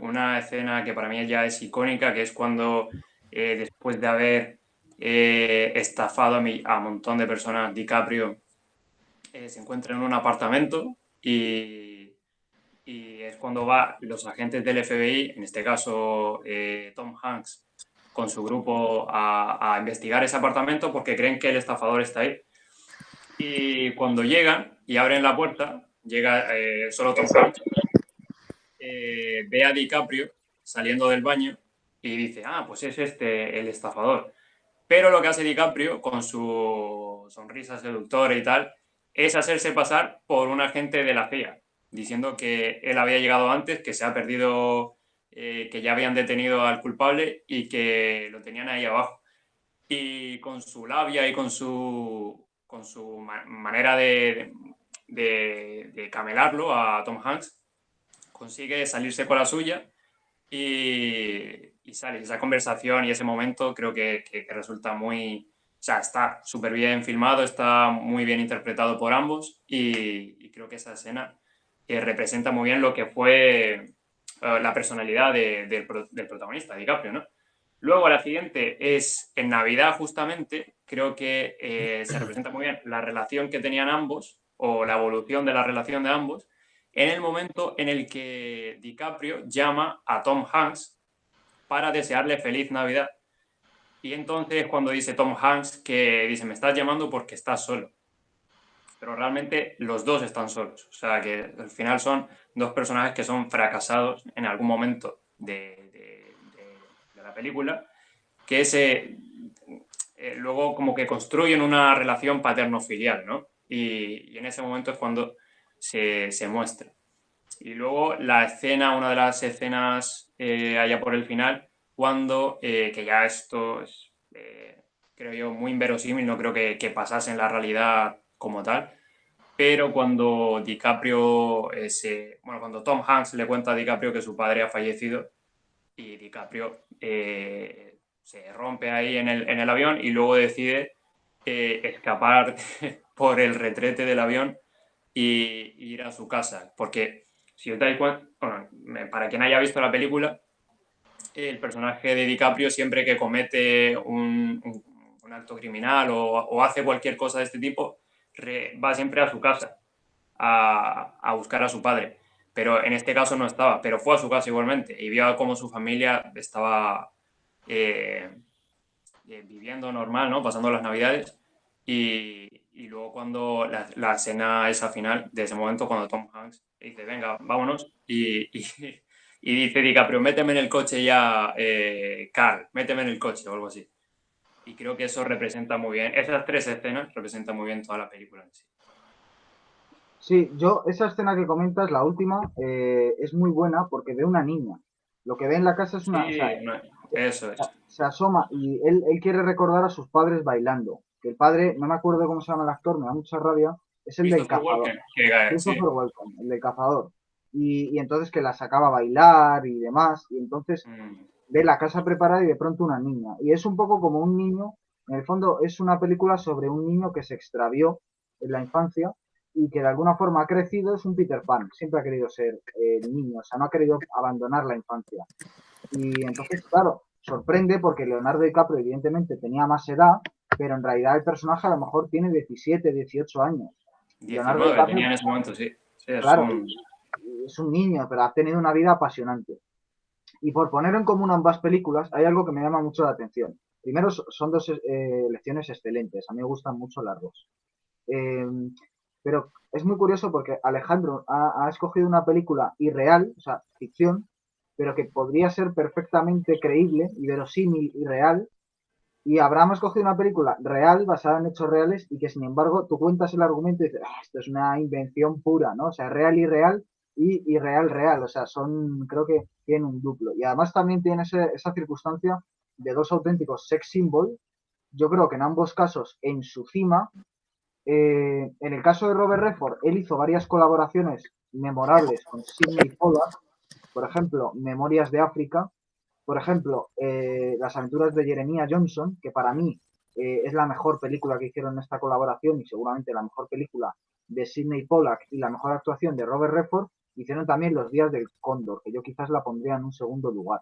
una escena que para mí ya es icónica, que es cuando después de haber estafado a un montón de personas, DiCaprio se encuentra en un apartamento y es cuando va los agentes del FBI, en este caso Tom Hanks, con su grupo a investigar ese apartamento porque creen que el estafador está ahí. Y cuando llegan y abren la puerta, llega solo Tom Hanks, ve a DiCaprio saliendo del baño y dice, ah, pues es este el estafador. Pero lo que hace DiCaprio con su sonrisa seductora y tal es hacerse pasar por un agente de la CIA, diciendo que él había llegado antes, que se ha perdido, que ya habían detenido al culpable y que lo tenían ahí abajo. Y con su labia y con su manera de camelarlo a Tom Hanks, consigue salirse con la suya y sale. Esa conversación y ese momento creo que resulta muy... O sea, está súper bien filmado, está muy bien interpretado por ambos y creo que esa escena representa muy bien lo que fue la personalidad del protagonista, DiCaprio, ¿no? Luego la siguiente es en Navidad justamente, creo que se representa muy bien la relación que tenían ambos o la evolución de la relación de ambos en el momento en el que DiCaprio llama a Tom Hanks para desearle feliz Navidad. Y entonces cuando dice Tom Hanks que dice, me estás llamando porque estás solo. Pero realmente los dos están solos. O sea que al final son dos personajes que son fracasados en algún momento de la película, que luego como que construyen una relación paterno-filial, ¿no? Y en ese momento es cuando se muestra. Y luego la escena, una de las escenas allá por el final, cuando, que ya esto es, creo yo, muy inverosímil, no creo que pasase en la realidad como tal, pero cuando DiCaprio, bueno, cuando Tom Hanks le cuenta a DiCaprio que su padre ha fallecido y DiCaprio se rompe ahí en el avión y luego decide escapar por el retrete del avión y ir a su casa, porque si os dais cuenta, bueno, para quien haya visto la película, el personaje de DiCaprio siempre que comete un acto criminal o hace cualquier cosa de este tipo, va siempre a su casa a buscar a su padre. Pero en este caso no estaba, pero fue a su casa igualmente y vio cómo su familia estaba viviendo normal, ¿no? Pasando las navidades y luego cuando la escena esa final, de ese momento, cuando Tom Hanks dice, venga, vámonos, y dice DiCaprio, méteme en el coche ya, Carl, méteme en el coche o algo así. Y creo que eso representa muy bien, esas tres escenas representan muy bien toda la película en sí. Sí, yo, esa escena que comentas, la última, es muy buena porque ve una niña. Lo que ve en la casa es una, o sea, Sí, eso es. se asoma y él quiere recordar a sus padres bailando. Que el padre, no me acuerdo cómo se llama el actor, me da mucha rabia, es el del Christopher cazador, Walken, sí. Christopher Welcome, el del cazador. Y entonces que la sacaba a bailar y demás, y entonces Mm. ve la casa preparada y de pronto una niña. Y es un poco como un niño, en el fondo es una película sobre un niño que se extravió en la infancia y que de alguna forma ha crecido, es un Peter Pan, siempre ha querido ser niño, o sea, no ha querido abandonar la infancia. Y entonces, claro, sorprende porque Leonardo DiCaprio evidentemente tenía más edad, pero en realidad el personaje a lo mejor tiene 17, 18 años. Y Leonardo 19 tenía DiCaprio, en ese momento, sí. Sí, claro, es un niño, pero ha tenido una vida apasionante. Y por poner en común ambas películas, hay algo que me llama mucho la atención. Primero, son dos lecciones excelentes. A mí me gustan mucho las dos. Eh, pero es muy curioso porque Alejandro ha escogido una película irreal, o sea, ficción, pero que podría ser perfectamente creíble y verosímil y real. Y Abraham ha escogido una película real, basada en hechos reales, y que sin embargo tú cuentas el argumento y dices, ah, esto es una invención pura, ¿no? O sea, real y real y irreal real. O sea, creo que tienen un duplo. Y además también tiene esa circunstancia de dos auténticos sex symbols. Yo creo que en ambos casos en su cima. En el caso de Robert Redford, él hizo varias colaboraciones memorables con Sidney Pollack, por ejemplo, Memorias de África, por ejemplo, Las aventuras de Jeremiah Johnson, que para mí es la mejor película que hicieron en esta colaboración y seguramente la mejor película de Sidney Pollack y la mejor actuación de Robert Redford, hicieron también Los días del cóndor, que yo quizás la pondría en un segundo lugar.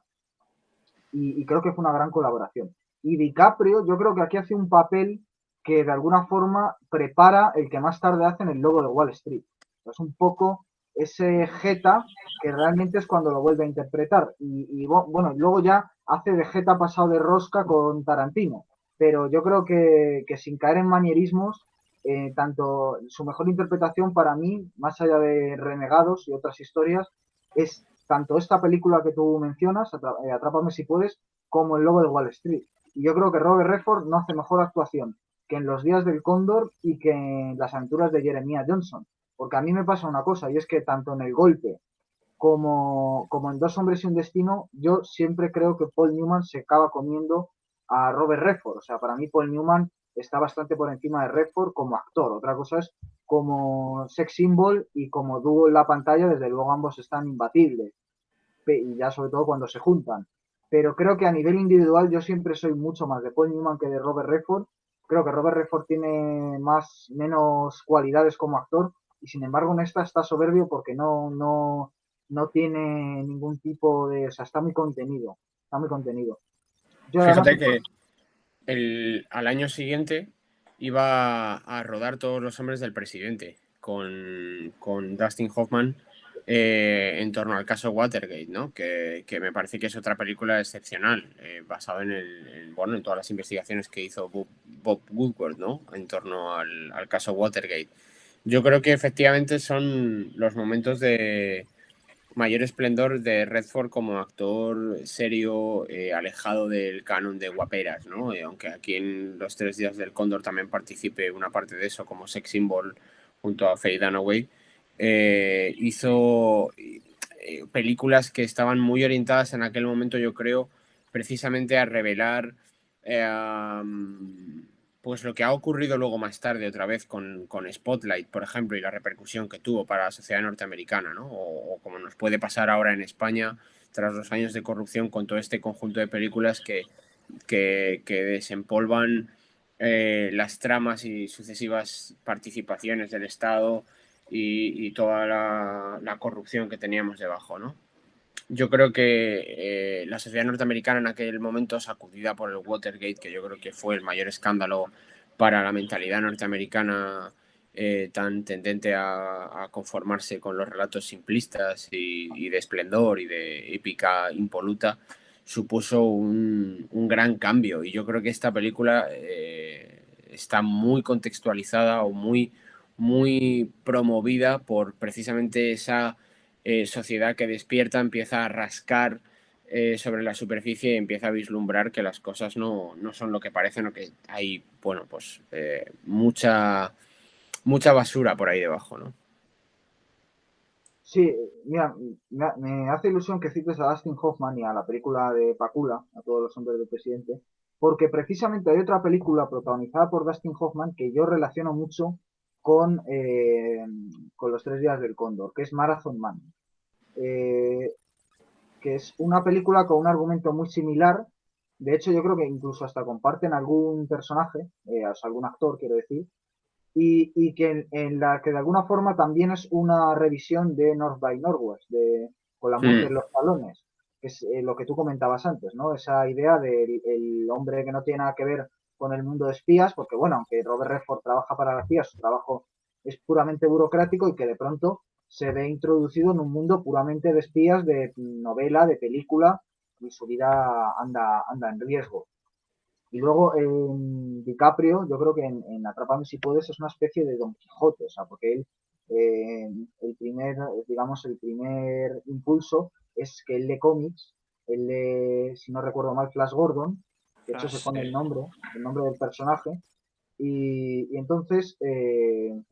Y creo que fue una gran colaboración. Y DiCaprio, yo creo que aquí hace un papel que de alguna forma prepara el que más tarde hace en El Lobo de Wall Street. Es un poco ese Jeta que realmente es cuando lo vuelve a interpretar. Y bueno, luego ya hace de Jeta pasado de rosca con Tarantino. Pero yo creo que sin caer en manierismos, tanto su mejor interpretación para mí, más allá de Renegados y otras historias, es tanto esta película que tú mencionas, Atrápame si puedes, como El Lobo de Wall Street. Y yo creo que Robert Redford no hace mejor actuación que en Los días del cóndor y que en Las aventuras de Jeremiah Johnson. Porque a mí me pasa una cosa, y es que tanto en El golpe como en Dos hombres y un destino, yo siempre creo que Paul Newman se acaba comiendo a Robert Redford. O sea, para mí Paul Newman está bastante por encima de Redford como actor. Otra cosa es como sex symbol y como dúo en la pantalla, desde luego ambos están imbatibles. Y ya sobre todo cuando se juntan. Pero creo que a nivel individual yo siempre soy mucho más de Paul Newman que de Robert Redford. Creo que Robert Redford tiene menos cualidades como actor y sin embargo en esta está soberbio porque no tiene ningún tipo de... O sea, está muy contenido. Está muy contenido. Yo además... Fíjate que al año siguiente iba a rodar Todos los hombres del presidente con Dustin Hoffman en torno al caso Watergate, ¿no? Que me parece que es otra película excepcional, basado bueno, en todas las investigaciones que hizo Bob Woodward, ¿no? En torno al caso Watergate. Yo creo que efectivamente son los momentos de mayor esplendor de Redford como actor serio, alejado del canon de guaperas, ¿no? Aunque aquí en Los tres días del cóndor también participe una parte de eso como sex symbol junto a Faye Dunaway, hizo películas que estaban muy orientadas en aquel momento, yo creo, precisamente a revelar pues lo que ha ocurrido luego más tarde otra vez con Spotlight, por ejemplo, y la repercusión que tuvo para la sociedad norteamericana, ¿no? O como nos puede pasar ahora en España tras los años de corrupción con todo este conjunto de películas que desempolvan las tramas y sucesivas participaciones del Estado y toda la corrupción que teníamos debajo, ¿no? Yo creo que la sociedad norteamericana en aquel momento, sacudida por el Watergate, que yo creo que fue el mayor escándalo para la mentalidad norteamericana, tan tendente a conformarse con los relatos simplistas y de esplendor y de épica impoluta, supuso un gran cambio. Y yo creo que esta película está muy contextualizada o muy promovida por precisamente esa sociedad que despierta, empieza a rascar sobre la superficie y empieza a vislumbrar que las cosas no son lo que parecen o que hay, bueno, pues mucha basura por ahí debajo, ¿no? Sí, mira, me hace ilusión que cites a Dustin Hoffman y a la película de Pakula, a todos los hombres del presidente, porque precisamente hay otra película protagonizada por Dustin Hoffman que yo relaciono mucho con Los tres días del cóndor, que es Marathon Man, eh, que es una película con un argumento muy similar. De hecho, yo creo que incluso hasta comparten algún personaje, o sea, algún actor, quiero decir, y que en la que de alguna forma también es una revisión de North by Northwest, con la muerte en los talones, que es lo que tú comentabas antes, ¿no? Esa idea del el hombre que no tiene nada que ver con el mundo de espías, porque bueno, aunque Robert Redford trabaja para la CIA, su trabajo es puramente burocrático y que de pronto se ve introducido en un mundo puramente de espías, de novela, de película, y su vida anda en riesgo. Y luego en DiCaprio, yo creo que en Atrápame si puedes es una especie de Don Quijote, o sea, porque él, el primer, digamos, el primer impulso es que él lee cómics, él lee, si no recuerdo mal, Flash Gordon, de hecho se Flash, pone el nombre del personaje, y entonces él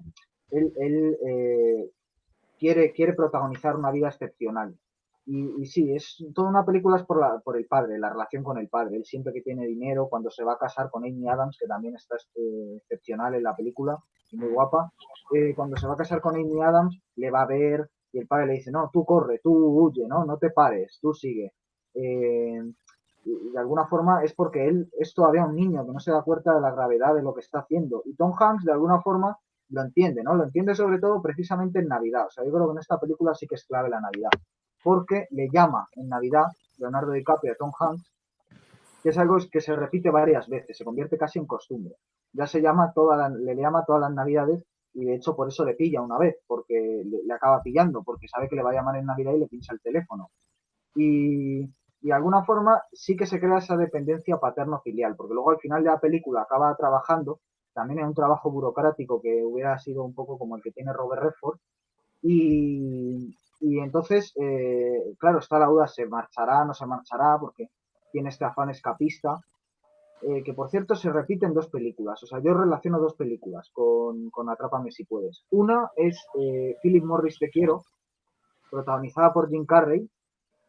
quiere protagonizar una vida excepcional. Y sí, es toda una película es por el padre, la relación con el padre. Él siempre que tiene dinero, cuando se va a casar con Amy Adams, que también está excepcional en la película y muy guapa, cuando se va a casar con Amy Adams, le va a ver y el padre le dice, no, tú corre, tú huye, no te pares, tú sigue. Eh, Y de alguna forma es porque él es todavía un niño que no se da cuenta de la gravedad de lo que está haciendo. Y Tom Hanks de alguna forma lo entiende, ¿no? Lo entiende sobre todo precisamente en Navidad. O sea, yo creo que en esta película sí que es clave la Navidad. Porque le llama en Navidad Leonardo DiCaprio a Tom Hanks, que es algo que se repite varias veces, se convierte casi en costumbre. Ya se llama le llama todas las Navidades y de hecho por eso le pilla una vez, porque le acaba pillando, porque sabe que le va a llamar en Navidad y le pincha el teléfono. Y, y de alguna forma sí que se crea esa dependencia paterno-filial, porque luego al final de la película acaba trabajando también en un trabajo burocrático que hubiera sido un poco como el que tiene Robert Redford. Y entonces, claro, está la duda, ¿se marchará, no se marchará? Porque tiene este afán escapista, que por cierto se repite en dos películas. O sea, yo relaciono dos películas con Atrápame si puedes. Una es Philip Morris Te quiero, protagonizada por Jim Carrey,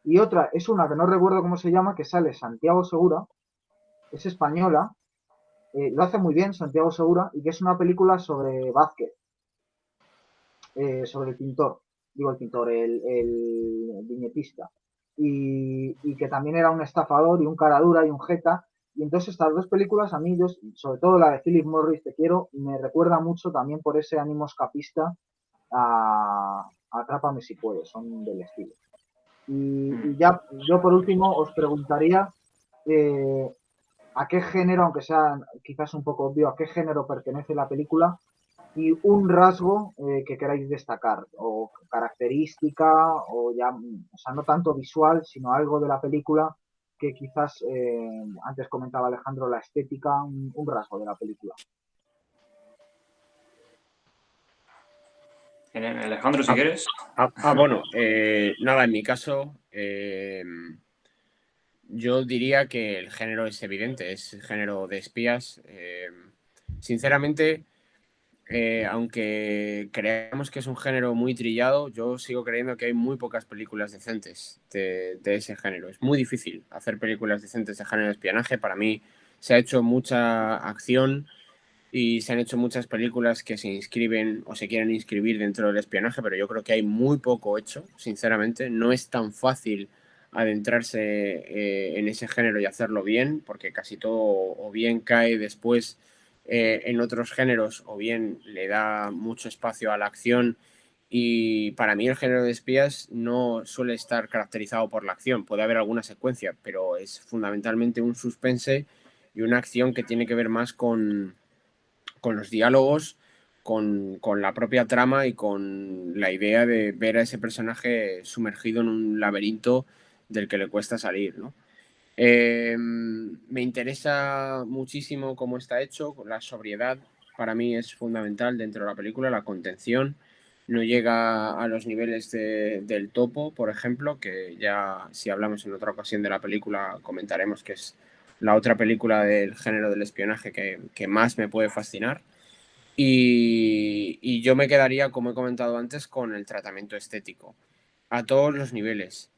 y otra es una que no recuerdo cómo se llama, que sale Santiago Segura, es española, lo hace muy bien Santiago Segura, y que es una película sobre Vázquez, sobre el pintor, digo el pintor, el viñetista, y que también era un estafador y un cara dura y un jeta. Y entonces estas dos películas a mí, yo, sobre todo la de Philip Morris Te quiero, me recuerda mucho también por ese ánimo escapista a Atrápame si puedes, son del estilo. Y ya, yo por último os preguntaría eh, a qué género, aunque sea quizás un poco obvio, a qué género pertenece la película y un rasgo que queráis destacar, o característica, o ya, o sea, no tanto visual, sino algo de la película que quizás, antes comentaba Alejandro, la estética, un rasgo de la película. Alejandro, si quieres. Bueno, nada, en mi caso, yo diría que el género es evidente, es el género de espías. Sinceramente, aunque creamos que es un género muy trillado, yo sigo creyendo que hay muy pocas películas decentes de ese género. Es muy difícil hacer películas decentes de género de espionaje. Para mí se ha hecho mucha acción y se han hecho muchas películas que se inscriben o se quieren inscribir dentro del espionaje, pero yo creo que hay muy poco hecho, sinceramente. No es tan fácil adentrarse en ese género y hacerlo bien, porque casi todo o bien cae después en otros géneros o bien le da mucho espacio a la acción. Y para mí el género de espías no suele estar caracterizado por la acción. Puede haber alguna secuencia, pero es fundamentalmente un suspense y una acción que tiene que ver más con los diálogos, con la propia trama y con la idea de ver a ese personaje sumergido en un laberinto del que le cuesta salir, ¿no? Me interesa muchísimo cómo está hecho, la sobriedad para mí es fundamental dentro de la película, la contención no llega a los niveles del Topo, por ejemplo, que ya si hablamos en otra ocasión de la película comentaremos que es la otra película del género del espionaje que más me puede fascinar. Y yo me quedaría, como he comentado antes, con el tratamiento estético, a todos los niveles.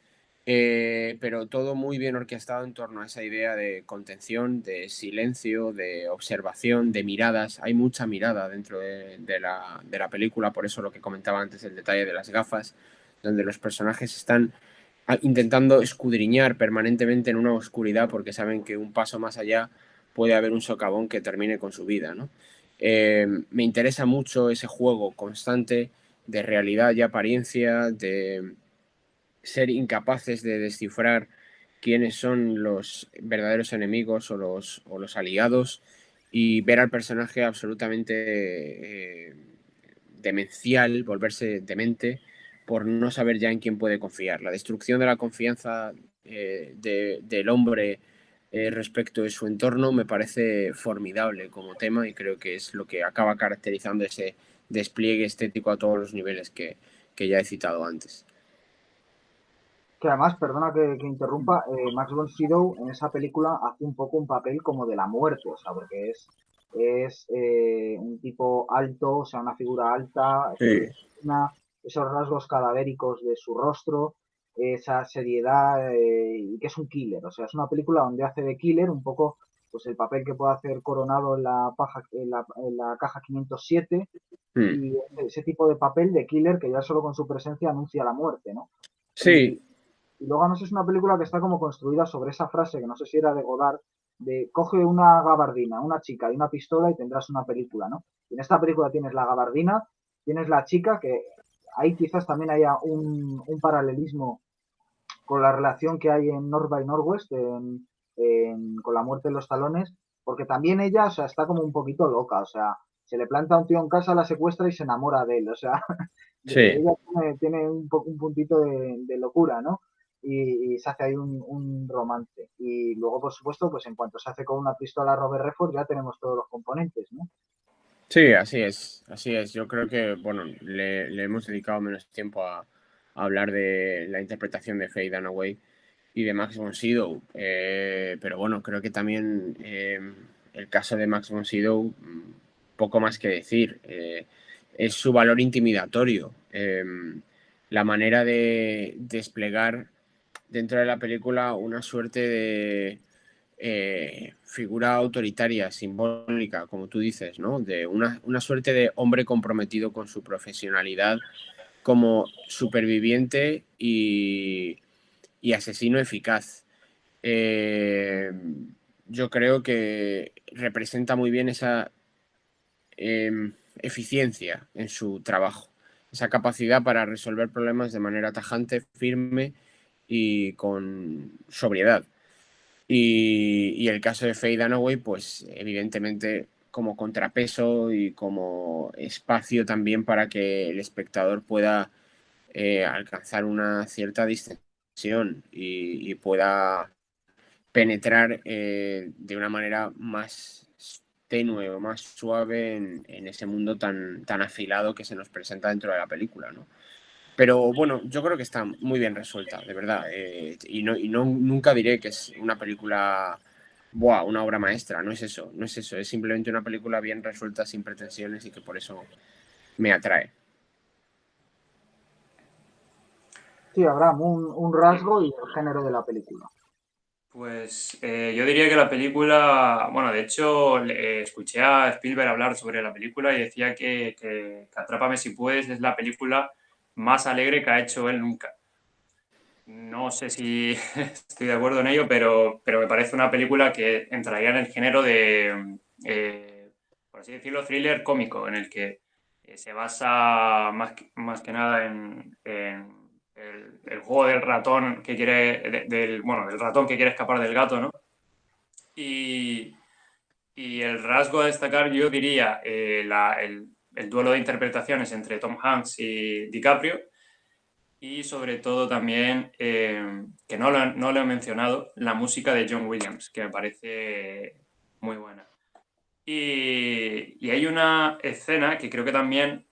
Pero todo muy bien orquestado en torno a esa idea de contención, de silencio, de observación, de miradas. Hay mucha mirada dentro de la película, por eso lo que comentaba antes, el detalle de las gafas, donde los personajes están intentando escudriñar permanentemente en una oscuridad porque saben que un paso más allá puede haber un socavón que termine con su vida, ¿no? Me interesa mucho ese juego constante de realidad y apariencia, de ser incapaces de descifrar quiénes son los verdaderos enemigos o los aliados y ver al personaje absolutamente demencial, volverse demente por no saber ya en quién puede confiar. La destrucción de la confianza del hombre respecto de su entorno me parece formidable como tema y creo que es lo que acaba caracterizando ese despliegue estético a todos los niveles que ya he citado antes. Que además, perdona que interrumpa, Max von Sydow en esa película hace un poco un papel como de la muerte, o sea, porque es un tipo alto, o sea, una figura alta, Sí. esos rasgos cadavéricos de su rostro, esa seriedad, y que es un killer, o sea, es una película donde hace de killer un poco pues el papel que puede hacer Coronado en la caja 507 Mm. y ese tipo de papel de killer que ya solo con su presencia anuncia la muerte, ¿no? Sí, Y, Y luego además es una película que está como construida sobre esa frase, que no sé si era de Godard, de coge una gabardina, una chica y una pistola y tendrás una película, ¿no? Y en esta película tienes la gabardina, tienes la chica, que ahí quizás también haya un paralelismo con la relación que hay en North by Northwest, con la muerte de los talones, porque también ella, o sea, está como un poquito loca, o sea, se le planta a un tío en casa, la secuestra y se enamora de él, o sea, Sí, ella tiene un puntito de locura, ¿no? Y se hace ahí un romance. Y luego, por supuesto, pues en cuanto se hace con una pistola Robert Redford, ya tenemos todos los componentes, ¿no? sí, así es, así es. Yo creo que, bueno, le hemos dedicado menos tiempo a hablar de la interpretación de Faye Dunaway y de Max von Sydow. Pero bueno, creo que también el caso de Max von Sydow, poco más que decir. Es su valor intimidatorio. La manera de desplegar dentro de la película una suerte de figura autoritaria, simbólica, como tú dices, ¿no? De una suerte de hombre comprometido con su profesionalidad como superviviente y asesino eficaz. Eh, yo creo que representa muy bien esa eficiencia en su trabajo, esa capacidad para resolver problemas de manera tajante, firme y con sobriedad. Y el caso de Faye Dunaway, pues evidentemente como contrapeso y como espacio también para que el espectador pueda alcanzar una cierta distensión y pueda penetrar de una manera más tenue o más suave en ese mundo tan afilado que se nos presenta dentro de la película, ¿no? Pero bueno, yo creo que está muy bien resuelta, de verdad. Nunca diré que es una película, buah, una obra maestra. No es eso, no es eso. Es simplemente una película bien resuelta, sin pretensiones y que por eso me atrae. Sí, Abraham, un rasgo y el género de la película. Pues yo diría que la película, bueno, de hecho escuché a Spielberg hablar sobre la película y decía que Atrápame si puedes es la película más alegre que ha hecho él nunca. No sé si estoy de acuerdo en ello, pero me parece una película que entraría en el género de, por así decirlo, thriller cómico, en el que se basa más que nada en el juego del ratón que quiere, bueno, del ratón que quiere escapar del gato, ¿no? Y, y el rasgo a destacar, yo diría, el duelo de interpretaciones entre Tom Hanks y DiCaprio y sobre todo también, que no lo he mencionado, la música de John Williams, que me parece muy buena. Y hay una escena que creo que también,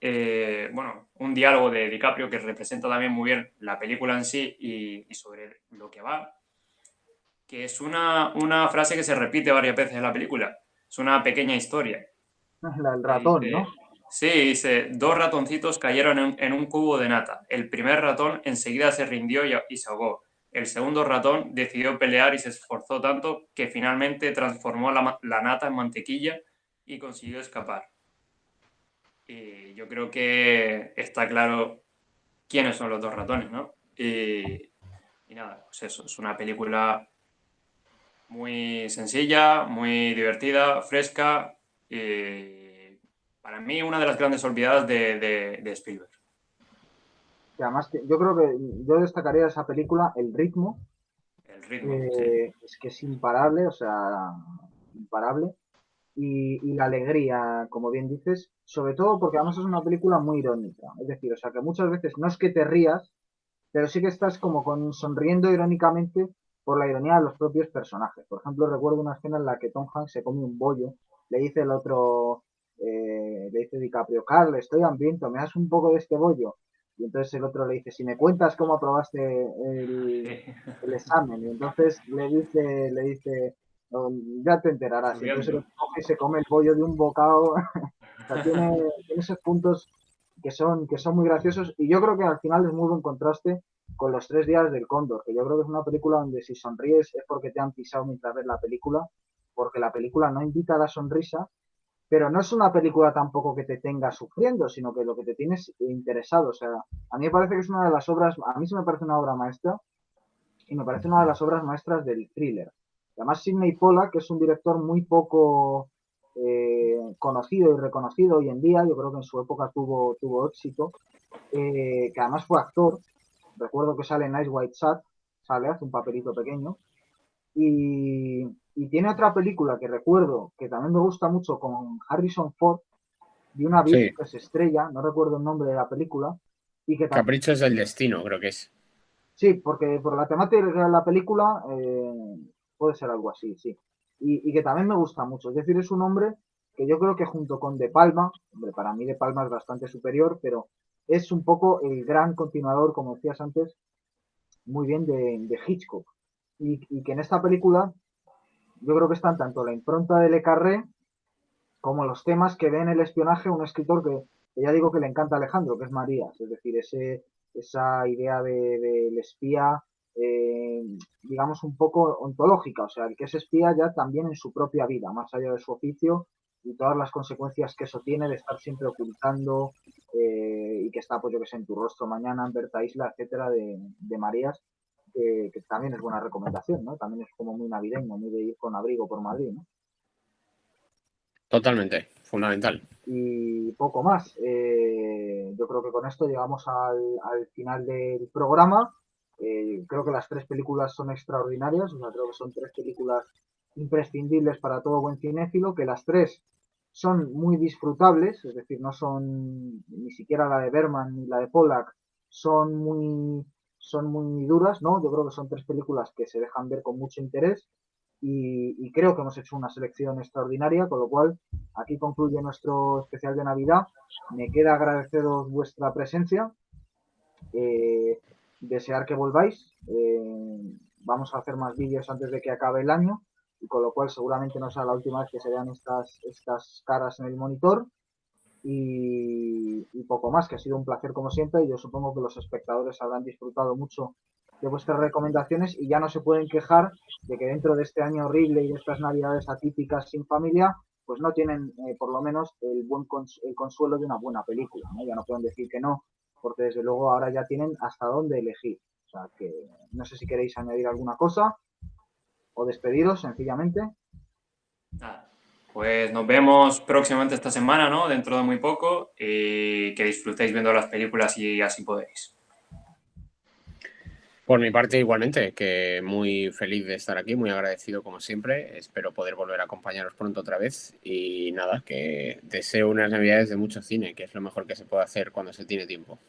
bueno, un diálogo de DiCaprio que representa también muy bien la película en sí y sobre lo que va, que es una frase que se repite varias veces en la película. Es una pequeña historia. El Que ratón, dice, ¿no? sí, dice, dos ratoncitos cayeron en un cubo de nata. El primer ratón enseguida se rindió y se ahogó. El segundo ratón decidió pelear y se esforzó tanto que finalmente transformó la nata en mantequilla y consiguió escapar. Y yo creo que está claro quiénes son los dos ratones, ¿no? Y nada, pues eso, es una película muy sencilla, muy divertida, fresca y para mí una de las grandes olvidadas de Spielberg. Que además, yo creo que yo destacaría de esa película el ritmo, El ritmo, sí. es que es imparable, o sea, imparable. Y la alegría, como bien dices, sobre todo porque además es una película muy irónica. Es decir, o sea, que muchas veces no es que te rías, pero sí que estás como sonriendo irónicamente por la ironía de los propios personajes. Por ejemplo, recuerdo una escena en la que Tom Hanks se come un bollo, le dice el otro, le dice DiCaprio, Carl, estoy hambriento, ¿me das un poco de este bollo? Y entonces el otro le dice, si me cuentas cómo aprobaste el examen. Y entonces le dice, "Oh, ya te enterarás". Y entonces el Estudiando. otro coge y se come el bollo de un bocado. O sea, tiene esos puntos que son muy graciosos y yo creo que al final es muy buen contraste con Los Tres Días del Cóndor, que yo creo que es una película donde si sonríes es porque te han pisado mientras ves la película, porque la película no invita a la sonrisa, pero no es una película tampoco que te tenga sufriendo, sino que lo que te tienes interesado. O sea, a mí me parece que es una de las obras, a mí sí me parece una obra maestra, y me parece una de las obras maestras del thriller. Además, Sidney Pollack, que es un director muy poco conocido y reconocido hoy en día, yo creo que en su época tuvo éxito, que además fue actor, recuerdo que sale en Ice White Shot, sale, hace un papelito pequeño, y tiene otra película que recuerdo que también me gusta mucho con Harrison Ford, de una bici Sí, que se estrella, no recuerdo el nombre de la película, y que también, Caprichos del Destino, creo que es. sí, porque por la temática de la película puede ser algo así, sí. Y que también me gusta mucho, es decir, es un hombre que yo creo que junto con De Palma, hombre, para mí De Palma es bastante superior, pero es un poco el gran continuador, como decías antes, muy bien de Hitchcock. Y que en esta película yo creo que están tanto la impronta de Le Carré como los temas que ve en el espionaje un escritor que ya digo que le encanta a Alejandro, que es Marías, es decir, esa idea del espía, eh, digamos, un poco ontológica, o sea, el que es espía ya también en su propia vida, más allá de su oficio y todas las consecuencias que eso tiene de estar siempre ocultando y que está, pues yo que sé, en tu rostro mañana, en Berta Isla, etcétera, de Marías, que también es buena recomendación, ¿no? También es como muy navideño, muy de ir con abrigo por Madrid, ¿no? Totalmente, fundamental. Y poco más. Yo creo que con esto llegamos al final del programa. Creo que las tres películas son extraordinarias, o sea, creo que son tres películas imprescindibles para todo buen cinéfilo, que las tres son muy disfrutables, es decir, no son ni siquiera la de Berman ni la de Pollack, son muy duras, ¿no? Yo creo que son tres películas que se dejan ver con mucho interés y creo que hemos hecho una selección extraordinaria, con lo cual aquí concluye nuestro especial de Navidad. Me queda agradeceros vuestra presencia, eh, desear que volváis. Vamos a hacer más vídeos antes de que acabe el año y con lo cual seguramente no sea la última vez que se vean estas caras en el monitor. Y poco más, que ha sido un placer como siempre y yo supongo que los espectadores habrán disfrutado mucho de vuestras recomendaciones y ya no se pueden quejar de que dentro de este año horrible y de estas navidades atípicas sin familia, pues no tienen por lo menos el consuelo de una buena película, ¿no? Ya no pueden decir que no, porque desde luego ahora ya tienen hasta dónde elegir. O sea que no sé si queréis añadir alguna cosa o despediros sencillamente. Nada. Pues nos vemos próximamente esta semana, ¿no? Dentro de muy poco y que disfrutéis viendo las películas y así podéis. Por mi parte, igualmente, que muy feliz de estar aquí, muy agradecido como siempre. Espero poder volver a acompañaros pronto otra vez. Y nada, que deseo unas navidades de mucho cine, que es lo mejor que se puede hacer cuando se tiene tiempo.